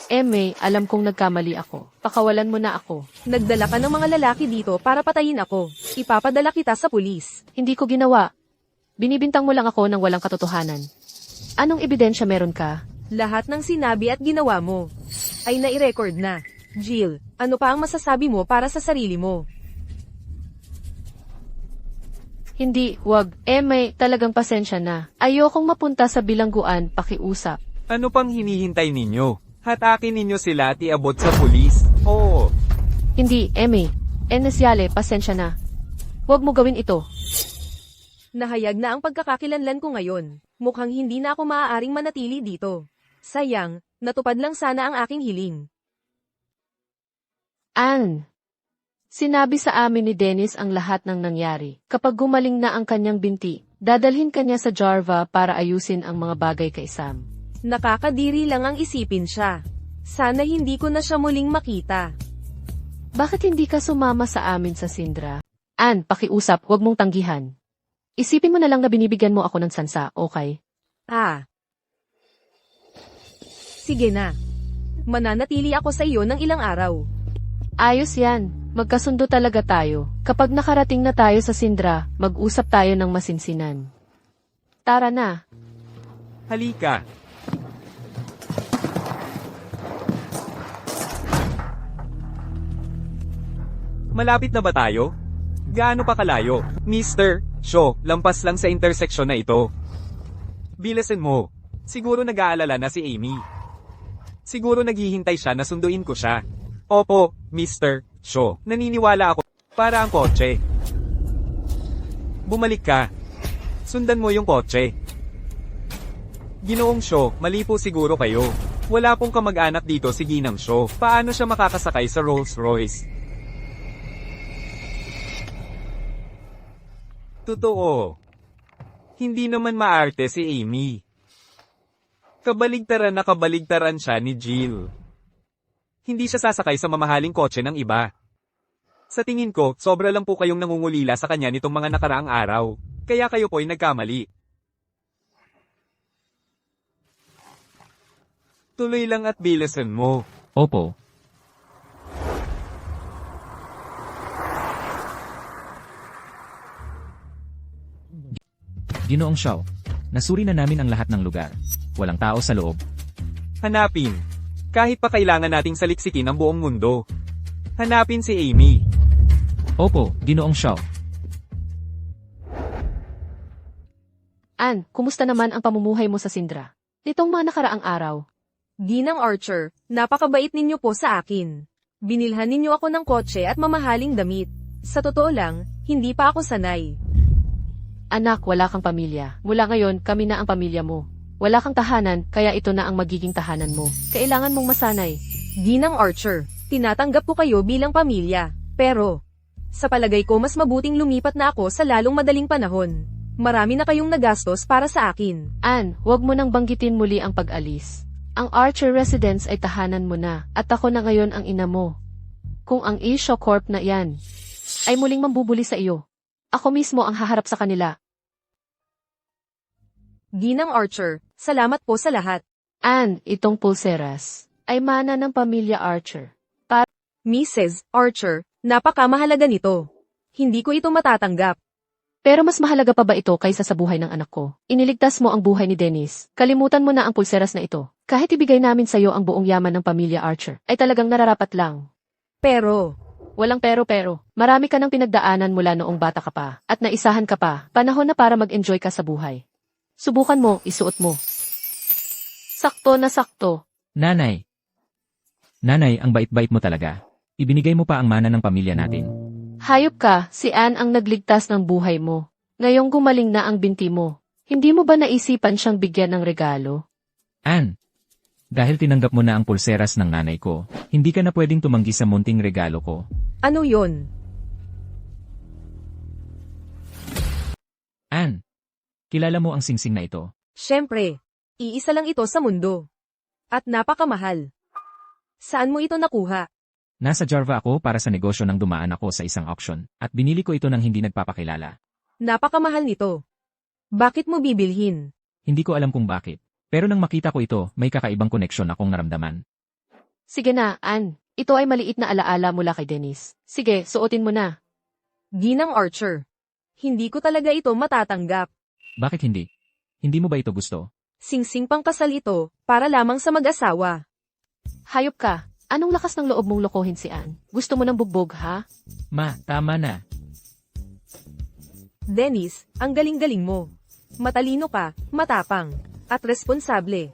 May, alam kong nagkamali ako. Pakawalan mo na ako. Nagdala ka ng mga lalaki dito para patayin ako. Ipapadala kita sa pulis. Hindi ko ginawa. Binibintang mo lang ako ng walang katotohanan. Anong ebidensya meron ka? Lahat ng sinabi at ginawa mo ay nai-record na. Jill, ano pa ang masasabi mo para sa sarili mo? Hindi, wag. May, talagang pasensya na. Ayokong mapunta sa bilangguan, pakiusap. ano pang hinihintay ninyo? Hatakin ninyo sila at iabot sa pulis. Oo. Hindi, May. Enesyale, pasensya na. Huwag mo gawin ito. Nahayag na ang pagkakakilanlan ko ngayon. Mukhang hindi na ako maaaring manatili dito. Sayang, natupad lang sana ang aking hiling. Ann, sinabi sa amin ni Dennis ang lahat ng nangyari. Kapag gumaling na ang kanyang binti, dadalhin kanya sa Jarva para ayusin ang mga bagay kay Sam. Nakakadiri lang ang isipin siya. Sana hindi ko na siya muling makita. Bakit hindi ka sumama sa amin sa Sindra? Ann, pakiusap, huwag mong tanggihan. Isipin mo na lang na binibigyan mo ako ng sansa, okay? Sige na. Mananatili ako sa iyo ng ilang araw. Ayos yan. Magkasundo talaga tayo. Kapag nakarating na tayo sa Sindra, mag-usap tayo ng masinsinan. Tara na. Halika. Malapit na ba tayo? Gaano pa kalayo? Mr. Shaw, lampas lang sa interseksyon na ito. Bilisan mo. Siguro nag-aalala na si Amy. Siguro naghihintay siya na sunduin ko siya. Opo, Mr. Shaw, naniniwala ako. Para ang kotse. Bumalik ka. Sundan mo yung kotse. Ginoong Shaw, mali po siguro kayo. Wala pong kamag-anak dito si Ginang Shaw. Paano siya makakasakay sa Rolls Royce? Totoo. Hindi naman maarte si Amy. Kabaligtaran na kabaligtaran siya ni Jill. Hindi siya sasakay sa mamahaling kotse ng iba. Sa tingin ko, sobra lang po kayong nangungulila sa kanya nitong mga nakaraang araw. Kaya kayo po'y nagkamali. Tuloy lang at bilisan mo. Opo. Ginoong Shaw, nasuri na namin ang lahat ng lugar. Walang tao sa loob. Hanapin. Kahit pa kailangan nating saliksikin ang buong mundo. Hanapin si Amy. Opo, Ginoong Shaw. Ann, kumusta naman ang pamumuhay mo sa Sindra? Nitong mga nakaraang araw. Ginang Archer, napakabait ninyo po sa akin. Binilhan ninyo ako ng kotse at mamahaling damit. Sa totoo lang, hindi pa ako sanay. Anak, wala kang pamilya. Mula ngayon, kami na ang pamilya mo. Wala kang tahanan, kaya ito na ang magiging tahanan mo. Kailangan mong masanay. Ginang Archer, tinatanggap ko kayo bilang pamilya. Pero, sa palagay ko mas mabuting lumipat na ako sa lalong madaling panahon. Marami na kayong nagastos para sa akin. Ann, huwag mo nang banggitin muli ang pag-alis. Ang Archer Residence ay tahanan mo na, at ako na ngayon ang ina mo. Kung ang Asia Corp na yan ay muling mambubuli sa iyo, ako mismo ang haharap sa kanila. Ginang Archer, salamat po sa lahat. Ann, itong pulseras ay mana ng pamilya Archer. Mrs. Archer, napakamahalaga nito. Hindi ko ito matatanggap. Pero mas mahalaga pa ba ito kaysa sa buhay ng anak ko? Iniligtas mo ang buhay ni Dennis. Kalimutan mo na ang pulseras na ito. Kahit ibigay namin sa iyo ang buong yaman ng pamilya Archer, ay talagang nararapat lang. Pero, Walang pero. Marami ka ng pinagdaanan mula noong bata ka pa, at naisahan ka pa. Panahon na para mag-enjoy ka sa buhay. Subukan mo, isuot mo. Sakto na sakto. Nanay. Nanay, ang bait-bait mo talaga. Ibinigay mo pa ang mana ng pamilya natin. Hayop ka, si Ann ang nagligtas ng buhay mo. Ngayong gumaling na ang binti mo. Hindi mo ba naisipan siyang bigyan ng regalo? Ann, dahil tinanggap mo na ang pulseras ng nanay ko, hindi ka na pwedeng tumanggi sa munting regalo ko. ano yon? Ann, kilala mo ang singsing na ito. Siyempre, iisa lang ito sa mundo. At napakamahal. Saan mo ito nakuha? Nasa Jarva ako para sa negosyo nang dumaan ako sa isang auction, at binili ko ito ng hindi nagpapakilala. Napakamahal nito. Bakit mo bibilhin? Hindi ko alam kung bakit. Pero nang makita ko ito, may kakaibang koneksyon akong naramdaman. Sige na, Ann. Ito ay maliit na alaala mula kay Dennis. Sige, suotin mo na. Ginang Archer. Hindi ko talaga ito matatanggap. Bakit hindi? Hindi mo ba ito gusto? Singsing pang kasal ito, para lamang sa mag-asawa. Hayop ka. Anong lakas ng loob mong lokohin si Ann? Gusto mo ng bugbog, ha? Ma, tama na. Dennis, ang galing-galing mo. Matalino ka, matapang, at responsable.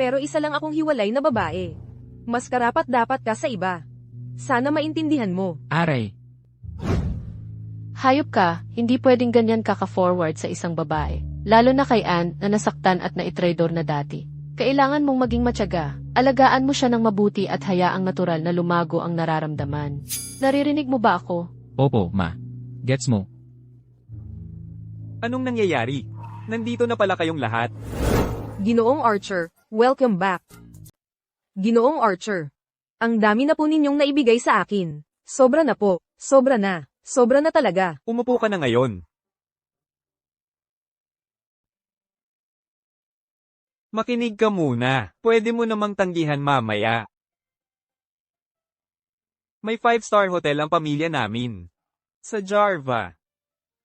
Pero isa lang akong hiwalay na babae. Mas karapat-dapat ka sa iba. Sana maintindihan mo. Aray, Hayop ka, hindi pwedeng ganyan kaka-forward sa isang babae. Lalo na kay Ann na nasaktan at naitraidor na dati. Kailangan mong maging matyaga. Alagaan mo siya ng mabuti at hayaang natural na lumago ang nararamdaman. Naririnig mo ba ako? opo, ma. Gets mo? Anong nangyayari? Nandito na pala kayong lahat. Ginoong Archer, welcome back. Ginoong Archer. Ang dami na po ninyong naibigay sa akin. Sobra na po. Sobra na. Sobra na talaga. Umupo ka na ngayon. Makinig ka muna. Pwede mo namang tanggihan mamaya. May 5-star hotel ang pamilya namin. Sa Jarva.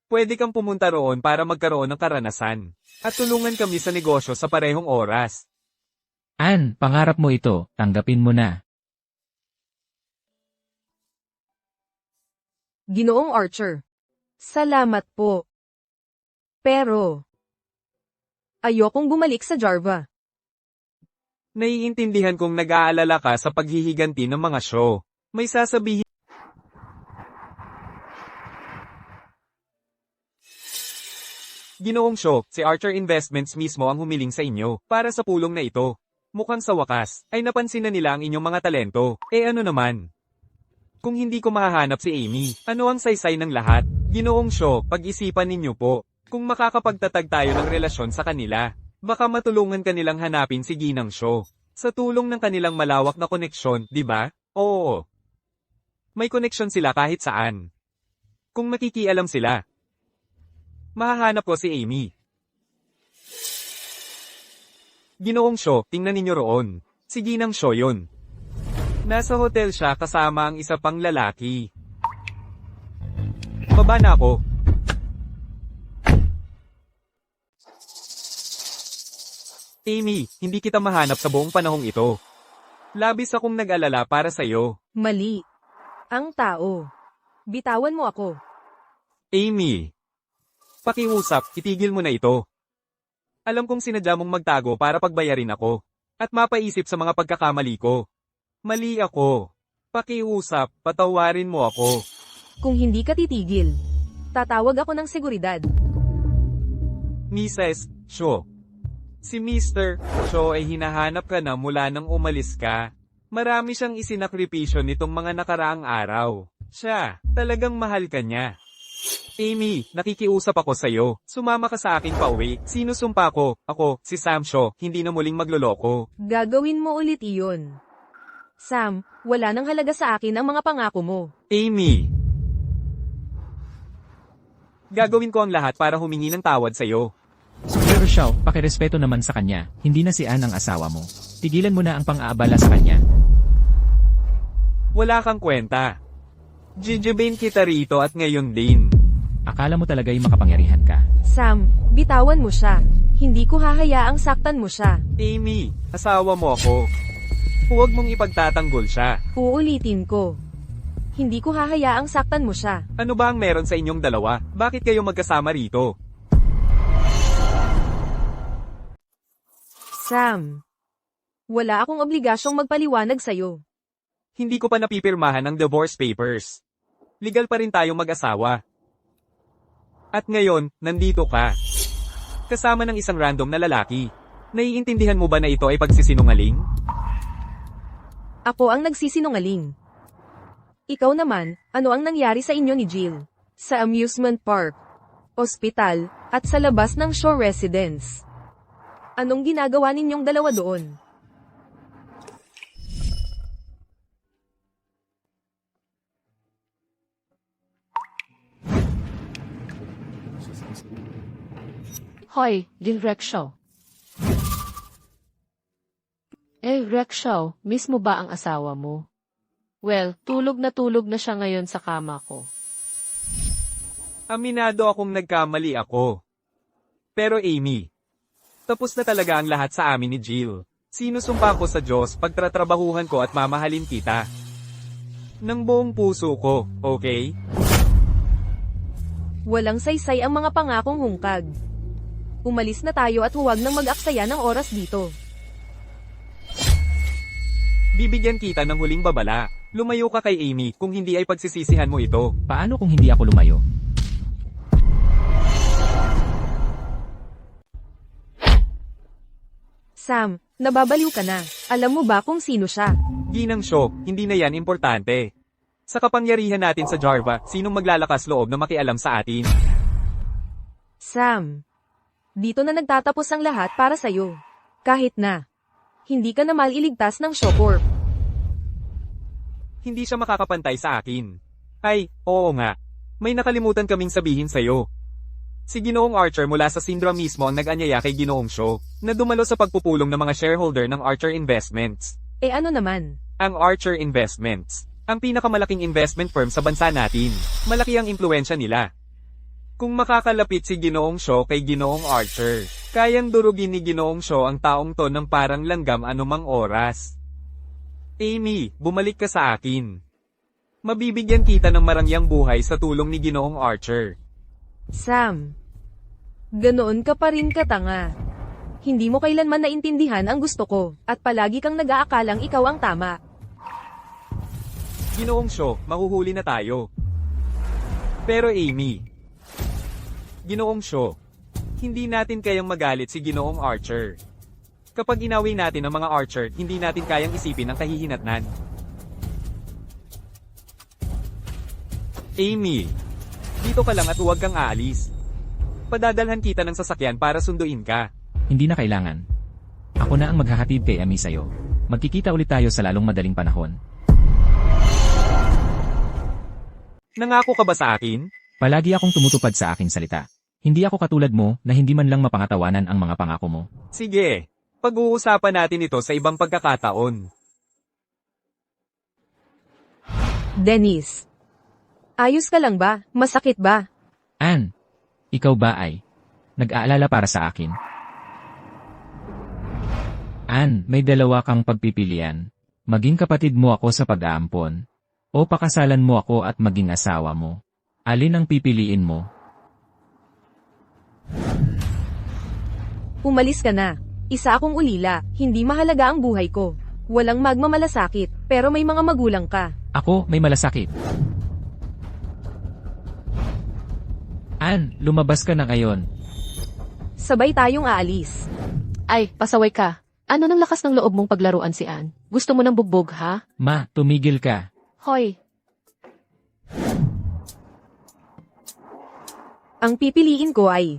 Pwede kang pumunta roon para magkaroon ng karanasan. At tulungan kami sa negosyo sa parehong oras. Ann, pangarap mo ito. Tanggapin mo na. Ginoong Archer. Salamat po. Pero, ayokong bumalik sa Jarva. Naiintindihan kong nag-aalala ka sa paghihiganti ng mga show. May sasabihin. Ginoong Show, si Archer Investments mismo ang humiling sa inyo para sa pulong na ito. Mukhang sa wakas, ay napansin na nila ang inyong mga talento. Ano naman? Kung hindi ko mahahanap si Amy, ano ang saysay ng lahat? Ginoong Show, pag-isipan ninyo po. Kung makakapagtatag tayo ng relasyon sa kanila, baka matulungan kanilang hanapin si Ginang Show. Sa tulong ng kanilang malawak na koneksyon, di ba? Oo. May koneksyon sila kahit saan. Kung makikialam sila, mahahanap ko si Amy. Ginoong Show, tingnan ninyo roon. Si Ginang Show yun. Nasa hotel siya kasama ang isa pang lalaki. Baba na ako. Amy, hindi kita mahanap sa buong panahong ito. Labis akong nag-alala para sa'yo. Mali. Ang tao. Bitawan mo ako. Amy. Pakiusap, itigil mo na ito. Alam kong sinadya mong magtago para pagbayarin ako. At mapaisip sa mga pagkakamali ko. Mali ako. Pakiusap, patawarin mo ako. Kung hindi ka titigil, tatawag ako ng seguridad. Mrs. Cho. Si Mr. Cho ay hinahanap ka na mula nang umalis ka. Marami siyang isinakripisyo nitong mga nakaraang araw. Siya, talagang mahal ka niya. Amy, nakikiusap ako sa'yo. Sumama ka sa akin pauwi. Sinusumpa ko, ako, si Sam Cho, hindi na muling magloloko. Gagawin mo ulit iyon. Sam, wala nang halaga sa akin ang mga pangako mo. Amy! Gagawin ko ang lahat para humingi ng tawad sa'yo. Pero Xiao, pakirespeto naman sa kanya. Hindi na si Ann ang asawa mo. Tigilan mo na ang pang-aabala sa kanya. Wala kang kwenta. Jijibin kita rito at ngayon din. Akala mo talaga'y makapangyarihan ka. Sam, bitawan mo siya. Hindi ko hahayaang saktan mo siya. Amy, asawa mo ako. Huwag mong ipagtatanggol siya. Uulitin ko. Hindi ko hahayaang saktan mo siya. Ano ba ang meron sa inyong dalawa? Bakit kayo magkasama rito? Sam, wala akong obligasyong magpaliwanag sa'yo. Hindi ko pa napipirmahan ang divorce papers. Legal pa rin tayong mag-asawa. At ngayon, nandito ka. Kasama ng isang random na lalaki. Naiintindihan mo ba na ito ay pagsisinungaling? Ako ang nagsisinungaling. Ikaw naman, ano ang nangyari sa inyo ni Jill? Sa amusement park, ospital, at sa labas ng Shaw residence. Anong ginagawa ninyong dalawa doon? Hoy, Direk Xiao. Rek Xiao, miss mo ba ang asawa mo? Well, tulog na siya ngayon sa kama ko. Aminado akong nagkamali ako. Pero Amy, tapos na talaga ang lahat sa amin ni Jill. Sinusumpa ko sa Diyos pagtatrabahuhan ko at mamahalin kita. Nang buong puso ko, okay? Walang saysay ang mga pangakong hungkag. Umalis na tayo at huwag nang mag-aksaya ng oras dito. Bibigyan kita ng huling babala. Lumayo ka kay Amy kung hindi ay pagsisisihan mo ito. Paano kung hindi ako lumayo? Sam, nababaliw ka na. Alam mo ba kung sino siya? Ginang Shaw, hindi na yan importante. Sa kapangyarihan natin sa Jarva, sinong maglalakas loob na makialam sa atin? Sam, dito na nagtatapos ang lahat para sa'yo. Kahit na, hindi ka na maliligtas ng Shaw Corp. Hindi siya makakapantay sa akin. Ay, oo nga. May nakalimutan kaming sabihin sa'yo. Si Ginoong Archer mula sa Syndra mismo ang nag-anyaya kay Ginoong Shaw, na dumalo sa pagpupulong ng mga shareholder ng Archer Investments. Ano naman? Ang Archer Investments, ang pinakamalaking investment firm sa bansa natin. Malaki ang impluensya nila. Kung makakalapit si Ginoong Shaw kay Ginoong Archer, kayang durugin ni Ginoong Shaw ang taong to ng parang langgam anumang oras. Amy, bumalik ka sa akin. Mabibigyan kita ng marangyang buhay sa tulong ni Ginoong Archer. Sam, ganoon ka pa rin katanga. Hindi mo kailanman naintindihan ang gusto ko, at palagi kang nag-aakalang ikaw ang tama. Ginoong Shaw, mahuhuli na tayo. Pero Amy, Ginoong Shaw, hindi natin kayang magalit si Ginoong Archer. Kapag inaway natin ang mga Archer, hindi natin kayang isipin ang kahihinatnan. Amy, dito ka lang at huwag kang aalis. Padadalhan kita ng sasakyan para sunduin ka. Hindi na kailangan. Ako na ang maghahatid kay Amy sa'yo. Magkikita ulit tayo sa lalong madaling panahon. Nangako ka ba sa akin? Palagi akong tumutupad sa aking salita. Hindi ako katulad mo na hindi man lang mapangatawanan ang mga pangako mo. Sige, pag-uusapan natin ito sa ibang pagkakataon. Dennis, ayos ka lang ba? Masakit ba? Ann, ikaw ba ay nag-aalala para sa akin? Ann, may dalawa kang pagpipilian. Maging kapatid mo ako sa pag-aampon, o pakasalan mo ako at maging asawa mo. Alin ang pipiliin mo? Umalis ka na. Isa akong ulila, hindi mahalaga ang buhay ko. Walang magmamalasakit, pero may mga magulang ka. Ako, may malasakit. Ann, lumabas ka na ngayon. Sabay tayong aalis. Ay, pasaway ka. Ano nang lakas ng loob mong paglaruan si Ann? Gusto mo ng bugbog, ha? Ma, tumigil ka. Hoy, Ang pipiliin ko ay...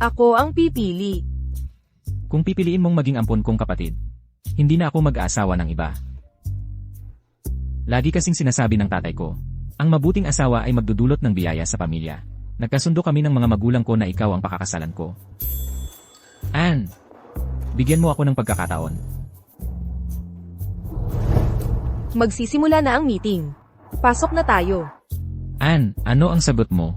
Ako ang pipili. Kung pipiliin mong maging ampon kong kapatid, hindi na ako mag-aasawa ng iba. Lagi kasing sinasabi ng tatay ko, ang mabuting asawa ay magdudulot ng biyaya sa pamilya. Nagkasundo kami ng mga magulang ko na ikaw ang pakakasalan ko. Ann, bigyan mo ako ng pagkakataon. Magsisimula na ang meeting. Pasok na tayo. Ann, ano ang sagot mo?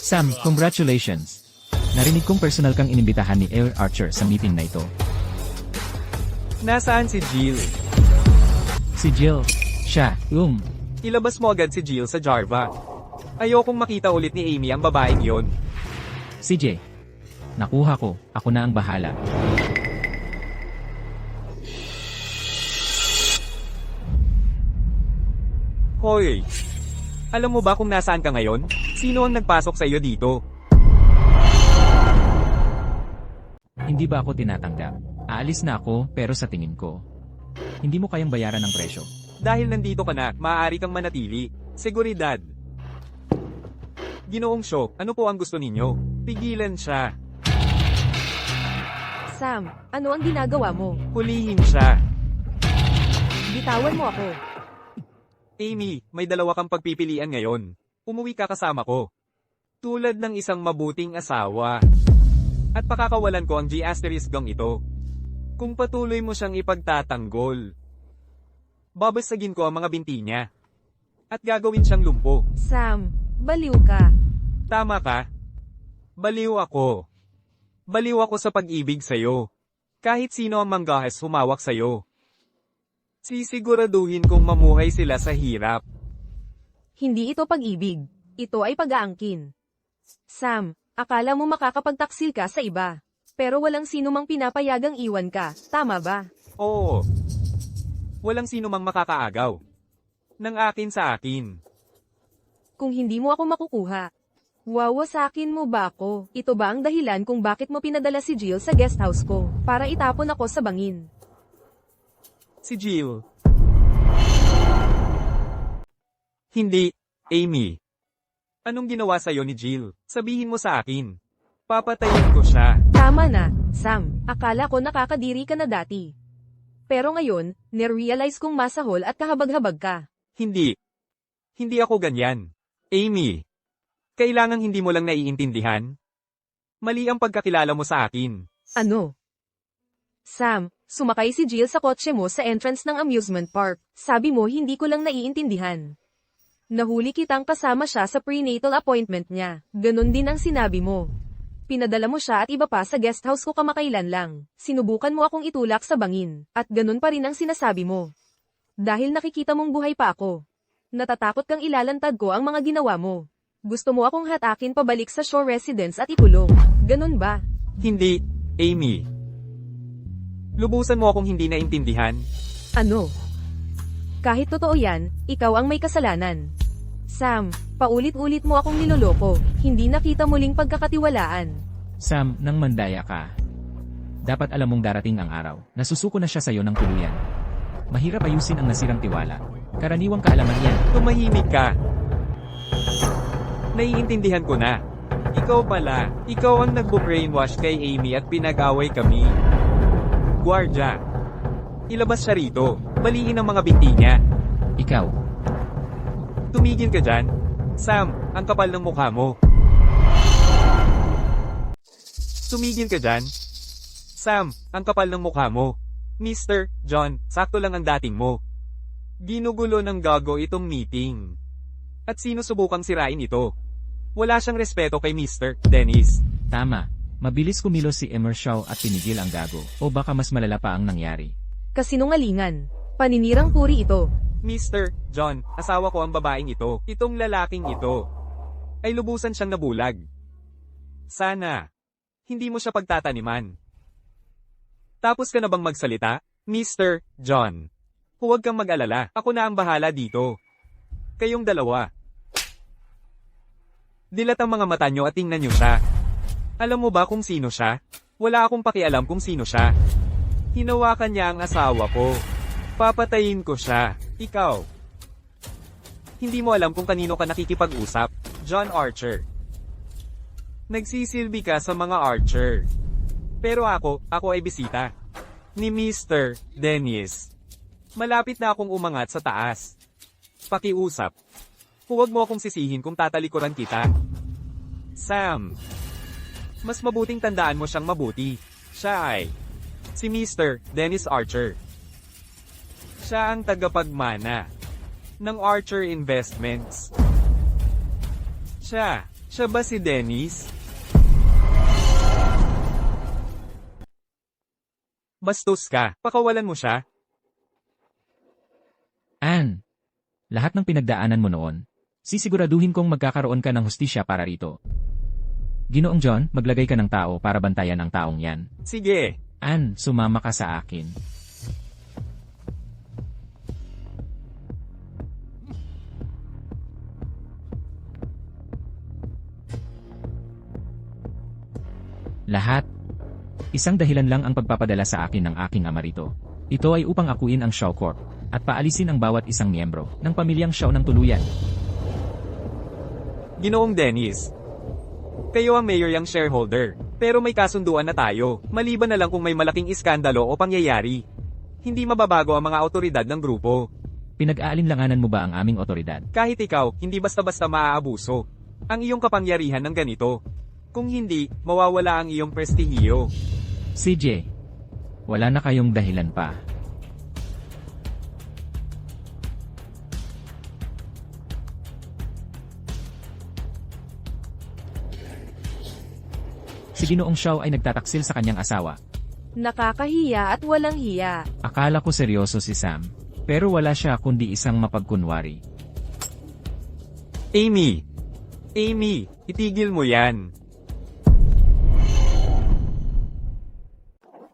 Sam, congratulations! Narinig kong personal kang inimbitahan ni Air Archer sa meeting na ito. Nasaan si Jill? Si Jill, siya, Ilabas mo agad si Jill sa Jarva. Ayokong makita ulit ni Amy ang babaeng yon. CJ. Nakuha ko, ako na ang bahala. Hoy! Alam mo ba kung nasaan ka ngayon? Sino ang nagpasok sa iyo dito? Hindi ba ako tinatanggap? Aalis na ako, pero sa tingin ko, hindi mo kayang bayaran ng presyo. Dahil nandito ka na, maaari kang manatili. Seguridad. Ginoong Show, ano po ang gusto ninyo? Pigilan siya. Sam, ano ang ginagawa mo? Hulihin siya. Bitawan mo ako. Amy, may dalawa kang pagpipilian ngayon. Umuwi ka kasama ko. Tulad ng isang mabuting asawa. At pakakawalan ko ang G** gang ito. Kung patuloy mo siyang ipagtatanggol, babasagin ko ang mga binti niya. At gagawin siyang lumpo. Sam, baliw ka. Tama ka? Baliw ako. Baliw ako sa pag-ibig sa'yo. Kahit sino ang manggahas humawak sa'yo. Sisiguraduhin kong mamuhay sila sa hirap. Hindi ito pag-ibig. Ito ay pag-aangkin. Sam, akala mo makakapagtaksil ka sa iba. Pero walang sino mang pinapayagang iwan ka, tama ba? Oo. Walang sino mang makakaagaw. Nang akin sa akin. Kung hindi mo ako makukuha, wawasakin mo ba ako? Ito ba ang dahilan kung bakit mo pinadala si Jill sa guest house ko? Para itapon ako sa bangin. Si Jill. Hindi, Amy. Anong ginawa sa'yo ni Jill? Sabihin mo sa akin. Papatayin ko siya. Tama na, Sam. Akala ko nakakadiri ka na dati. Pero ngayon, nerealize kong masahol at kahabag-habag ka. Hindi. Hindi ako ganyan. Amy. Kailangang hindi mo lang naiintindihan. Mali ang pagkakilala mo sa akin. Ano? Sam, sumakay si Jill sa kotse mo sa entrance ng amusement park. Sabi mo hindi ko lang naiintindihan. Nahuli kitang kasama siya sa prenatal appointment niya. Ganon din ang sinabi mo. Pinadala mo siya at iba pa sa guest house ko kamakailan lang. Sinubukan mo akong itulak sa bangin. At ganon pa rin ang sinasabi mo. Dahil nakikita mong buhay pa ako. Natatakot kang ilalantad ko ang mga ginawa mo. Gusto mo akong hatakin pabalik sa shore residence at ikulong. Ganon ba? Hindi, Amy. Lubusan mo akong hindi naintindihan. Ano? Kahit totoo yan, ikaw ang may kasalanan. Sam, paulit-ulit mo akong niloloko. Hindi nakita muling pagkakatiwalaan. Sam, nang mandaya ka. Dapat alam mong darating ang araw. Nasusuko na siya sa'yo ng tuluyan. Mahirap ayusin ang nasirang tiwala. Karaniwang kaalaman yan. Tumahimik ka. Naiintindihan ko na. Ikaw pala. Ikaw ang nagbo-brainwash kay Amy at pinag-away kami. Guardia. Ilabas siya rito. Baliin ang mga binti niya. Ikaw. Tumigil ka dyan. Sam, ang kapal ng mukha mo. Tumigil ka dyan. Sam, ang kapal ng mukha mo. Mr. John, sakto lang ang dating mo. Ginugulo ng gago itong meeting. At sino subukang sirain ito? Wala siyang respeto kay Mr. Dennis. Tama. Mabilis kumilos si Emershaw at pinigil ang gago. O baka mas malala pa ang nangyari. Kasinungalingan. Paninirang puri ito. Mr. John, asawa ko ang babaeng ito. Itong lalaking ito ay lubusan siyang nabulag. Sana, hindi mo siya pagtataniman. Tapos ka na bang magsalita, Mr. John? Huwag kang mag-alala, ako na ang bahala dito. Kayong dalawa. Dilat ang mga mata nyo at tingnan nyo siya. Alam mo ba kung sino siya? Wala akong pakialam kung sino siya. Hinawakan niya ang asawa ko. Papatayin ko siya. Ikaw. Hindi mo alam kung kanino ka nakikipag-usap. John Archer. Nagsisilbi ka sa mga Archer. Pero ako ay bisita. Ni Mr. Dennis. Malapit na akong umangat sa taas. Pakiusap. Huwag mo akong sisihin kung tatalikuran kita. Sam. Mas mabuting tandaan mo siyang mabuti. Siya ay si Mr. Dennis Archer. Siya ang tagapagmana ng Archer Investments. Siya ba si Dennis? Bastos ka, pakawalan mo siya. Ann, lahat ng pinagdaanan mo noon, sisiguraduhin kong magkakaroon ka ng hustisya para rito. Ginoong John, maglagay ka ng tao para bantayan ang taong yan. Sige. Ann, sumama ka sa akin. Lahat. Isang dahilan lang ang pagpapadala sa akin ng aking ama rito. Ito ay upang akuin ang Shaw Corp at paalisin ang bawat isang miyembro ng pamilyang Shaw ng tuluyan. Ginoong Dennis. Kayo ang mayor yang shareholder. Pero may kasunduan na tayo, maliban na lang kung may malaking iskandalo o pangyayari. Hindi mababago ang mga otoridad ng grupo. Pinag-aalinlanganan mo ba ang aming otoridad? Kahit ikaw, hindi basta-basta maaabuso ang iyong kapangyarihan ng ganito. Kung hindi, mawawala ang iyong prestihiyo. CJ, wala na kayong dahilan pa. Si Ginoong Shaw ay nagtataksil sa kanyang asawa. Nakakahiya at walang hiya. Akala ko seryoso si Sam, pero wala siya kundi isang mapagkunwari. Amy! Amy, itigil mo yan.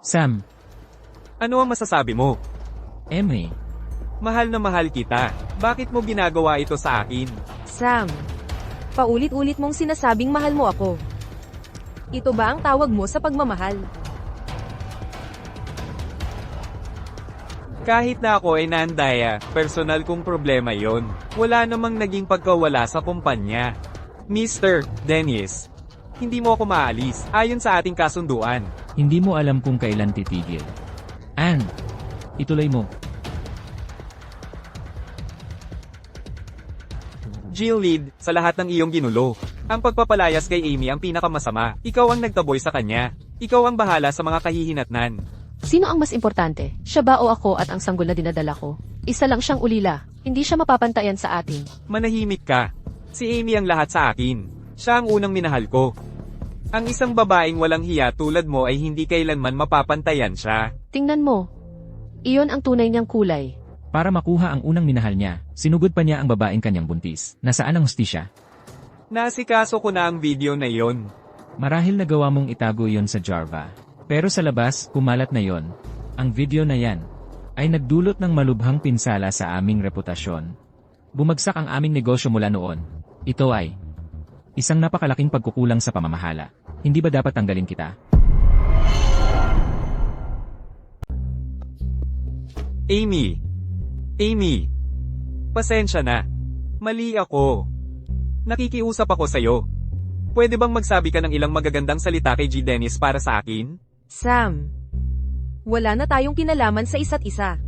Sam, Ano ang masasabi mo? Emmy, Mahal na mahal kita. Bakit mo ginagawa ito sa akin? Sam. Paulit-ulit mong sinasabing mahal mo ako. Ito ba ang tawag mo sa pagmamahal? Kahit na ako ay nandaya, personal kong problema yon. Wala namang naging pagkawala sa kumpanya. Mr. Dennis, hindi mo ako maalis, ayon sa ating kasunduan. hindi mo alam kung kailan titigil. Ann, ituloy mo. Jill Lead, sa lahat ng iyong ginulo. Ang pagpapalayas kay Amy ang pinakamasama. Ikaw ang nagtaboy sa kanya. Ikaw ang bahala sa mga kahihinatnan. Sino ang mas importante? Siya ba o ako at ang sanggol na dinadala ko? Isa lang siyang ulila. Hindi siya mapapantayan sa atin. Manahimik ka. Si Amy ang lahat sa akin. Siya ang unang minahal ko. Ang isang babaeng walang hiya tulad mo ay hindi kailanman mapapantayan siya. Tingnan mo. Iyon ang tunay niyang kulay. Para makuha ang unang minahal niya, sinugod pa niya ang babaeng kanyang buntis. Nasaan ang hustisya? Nasikaso ko na ang video na yon. Marahil nagawa mong itago yon sa Jarva. Pero sa labas, kumalat na yon. Ang video na yan ay nagdulot ng malubhang pinsala sa aming reputasyon. Bumagsak ang aming negosyo mula noon. Ito ay isang napakalaking pagkukulang sa pamamahala. Hindi ba dapat tanggalin kita? Amy. Amy. Pasensya na. Mali ako. Nakikiusap ako sa'yo. Pwede bang magsabi ka ng ilang magagandang salita kay G. Dennis para sa akin? Sam. Wala na tayong kinalaman sa isa't isa.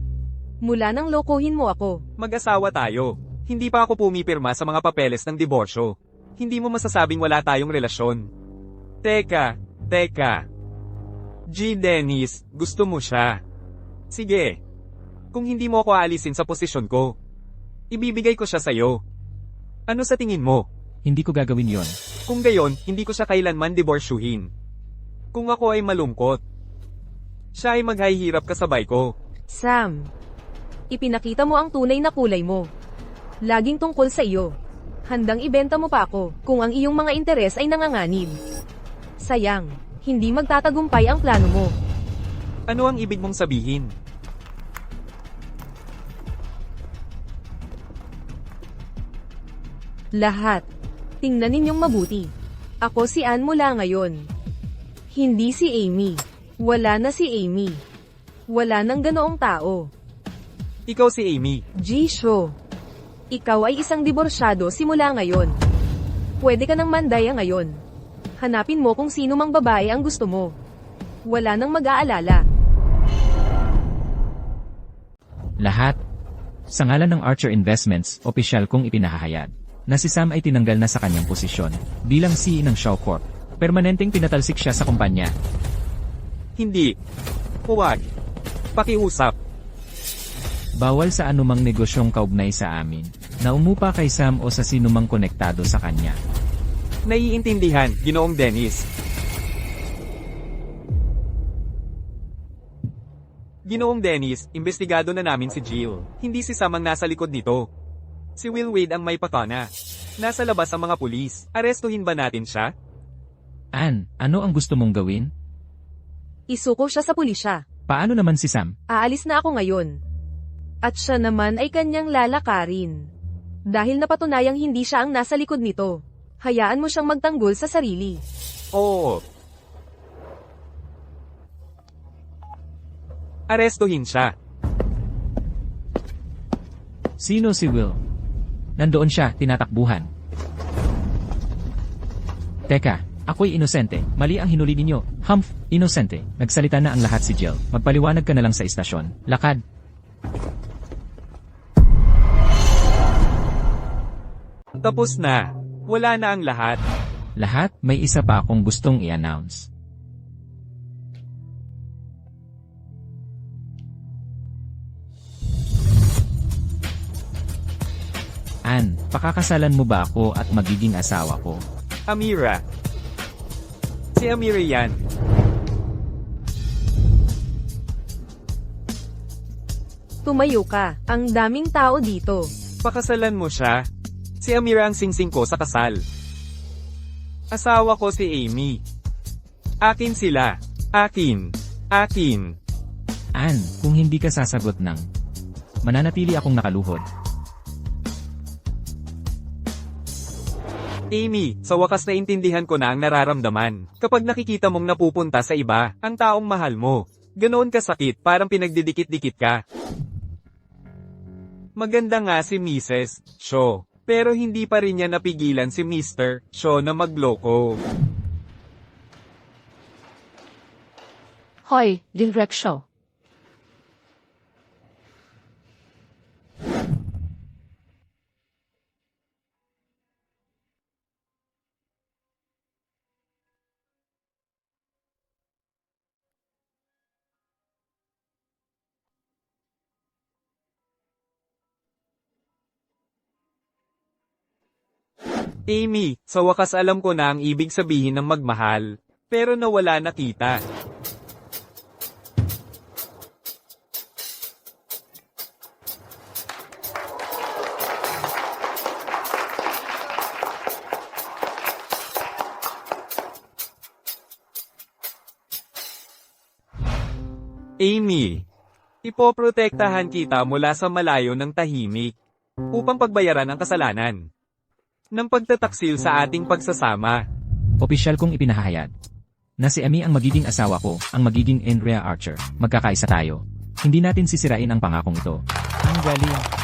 Mula nang lokohin mo ako. Mag-asawa tayo. Hindi pa ako pumipirma sa mga papeles ng diborsyo. Hindi mo masasabing wala tayong relasyon. Teka. G. Dennis, gusto mo siya. Sige. Kung hindi mo ako aalisin sa posisyon ko, ibibigay ko siya sa'yo. Ano sa tingin mo? Hindi ko gagawin yon. Kung gayon, hindi ko siya kailanman diborsyuhin. Kung ako ay malungkot, siya ay maghahirap kasabay ko. Sam, ipinakita mo ang tunay na kulay mo. Laging tungkol sa iyo. Handang ibenta mo pa ako kung ang iyong mga interes ay nanganganib. Sayang, hindi magtatagumpay ang plano mo. Ano ang ibig mong sabihin? Lahat. Tingnan ninyong mabuti. Ako si Anne mula ngayon. Hindi si Amy. Wala na si Amy. Wala nang ganoong tao. Ikaw si Amy. Jisho. Ikaw ay isang diborsyado simula ngayon. Pwede ka nang mandaya ngayon. Hanapin mo kung sino mang babae ang gusto mo. Wala nang mag-aalala. Lahat. Sa ngalan ng Archer Investments, opisyal kong ipinahahayag na si Sam ay tinanggal na sa kanyang posisyon bilang CEO ng Shaw Corp. Permanenteng pinatalsik siya sa kumpanya. Hindi. Huwag. Pakiusap. Bawal sa anumang negosyong kaugnay sa amin na umupa kay Sam o sa sinumang konektado sa kanya. Naiintindihan, Ginoong Dennis. Ginoong Dennis, imbestigado na namin si Jill. Hindi si Sam ang nasa likod nito. Si Will Wade ang may pakana. Nasa labas ang mga pulis. Arestuhin ba natin siya? Ann, ano ang gusto mong gawin? Isuko siya sa pulisya. Paano naman si Sam? Aalis na ako ngayon. At siya naman ay kanyang lalakarin. Dahil napatunayang hindi siya ang nasa likod nito. Hayaan mo siyang magtanggol sa sarili. Oo. Arestuhin siya. Sino si Will? Nandoon siya, tinatakbuhan. Teka, ako'y inosente. Mali ang hinuli ninyo. Humph, inosente. Nagsalita na ang lahat si Jill. Magpaliwanag ka na lang sa istasyon. Lakad. Tapos na. Wala na ang lahat. Lahat, may isa pa akong gustong i-announce. Ann, pakakasalan mo ba ako at magiging asawa ko? Amira. Si Amira yan. Tumayo ka. Ang daming tao dito. Pakasalan mo siya. Si Amira ang singsing ko sa kasal. Asawa ko si Amy. Akin sila. Akin. Akin. Ann, kung hindi ka sasagot ng mananatili akong nakaluhod. Amy, sa wakas naintindihan ko na ang nararamdaman. Kapag nakikita mong napupunta sa iba, ang taong mahal mo. Ganoon kasakit, parang pinagdidikit-dikit ka. Maganda nga si Mrs. Shaw. Pero hindi pa rin niya napigilan si Mr. Shaw na magloko. Hoy, Direk Shaw. Amy, sa wakas alam ko na ang ibig sabihin ng magmahal. Pero nawala na kita. Amy, ipoprotektahan kita mula sa malayo ng tahimik upang pagbayaran ang kasalanan ng pagtataksil sa ating pagsasama. Opisyal kong ipinahayag na si Amy ang magiging asawa ko, ang magiging Andrea Archer. Magkakaisa tayo. Hindi natin sisirain ang pangakong ito. Ang galing.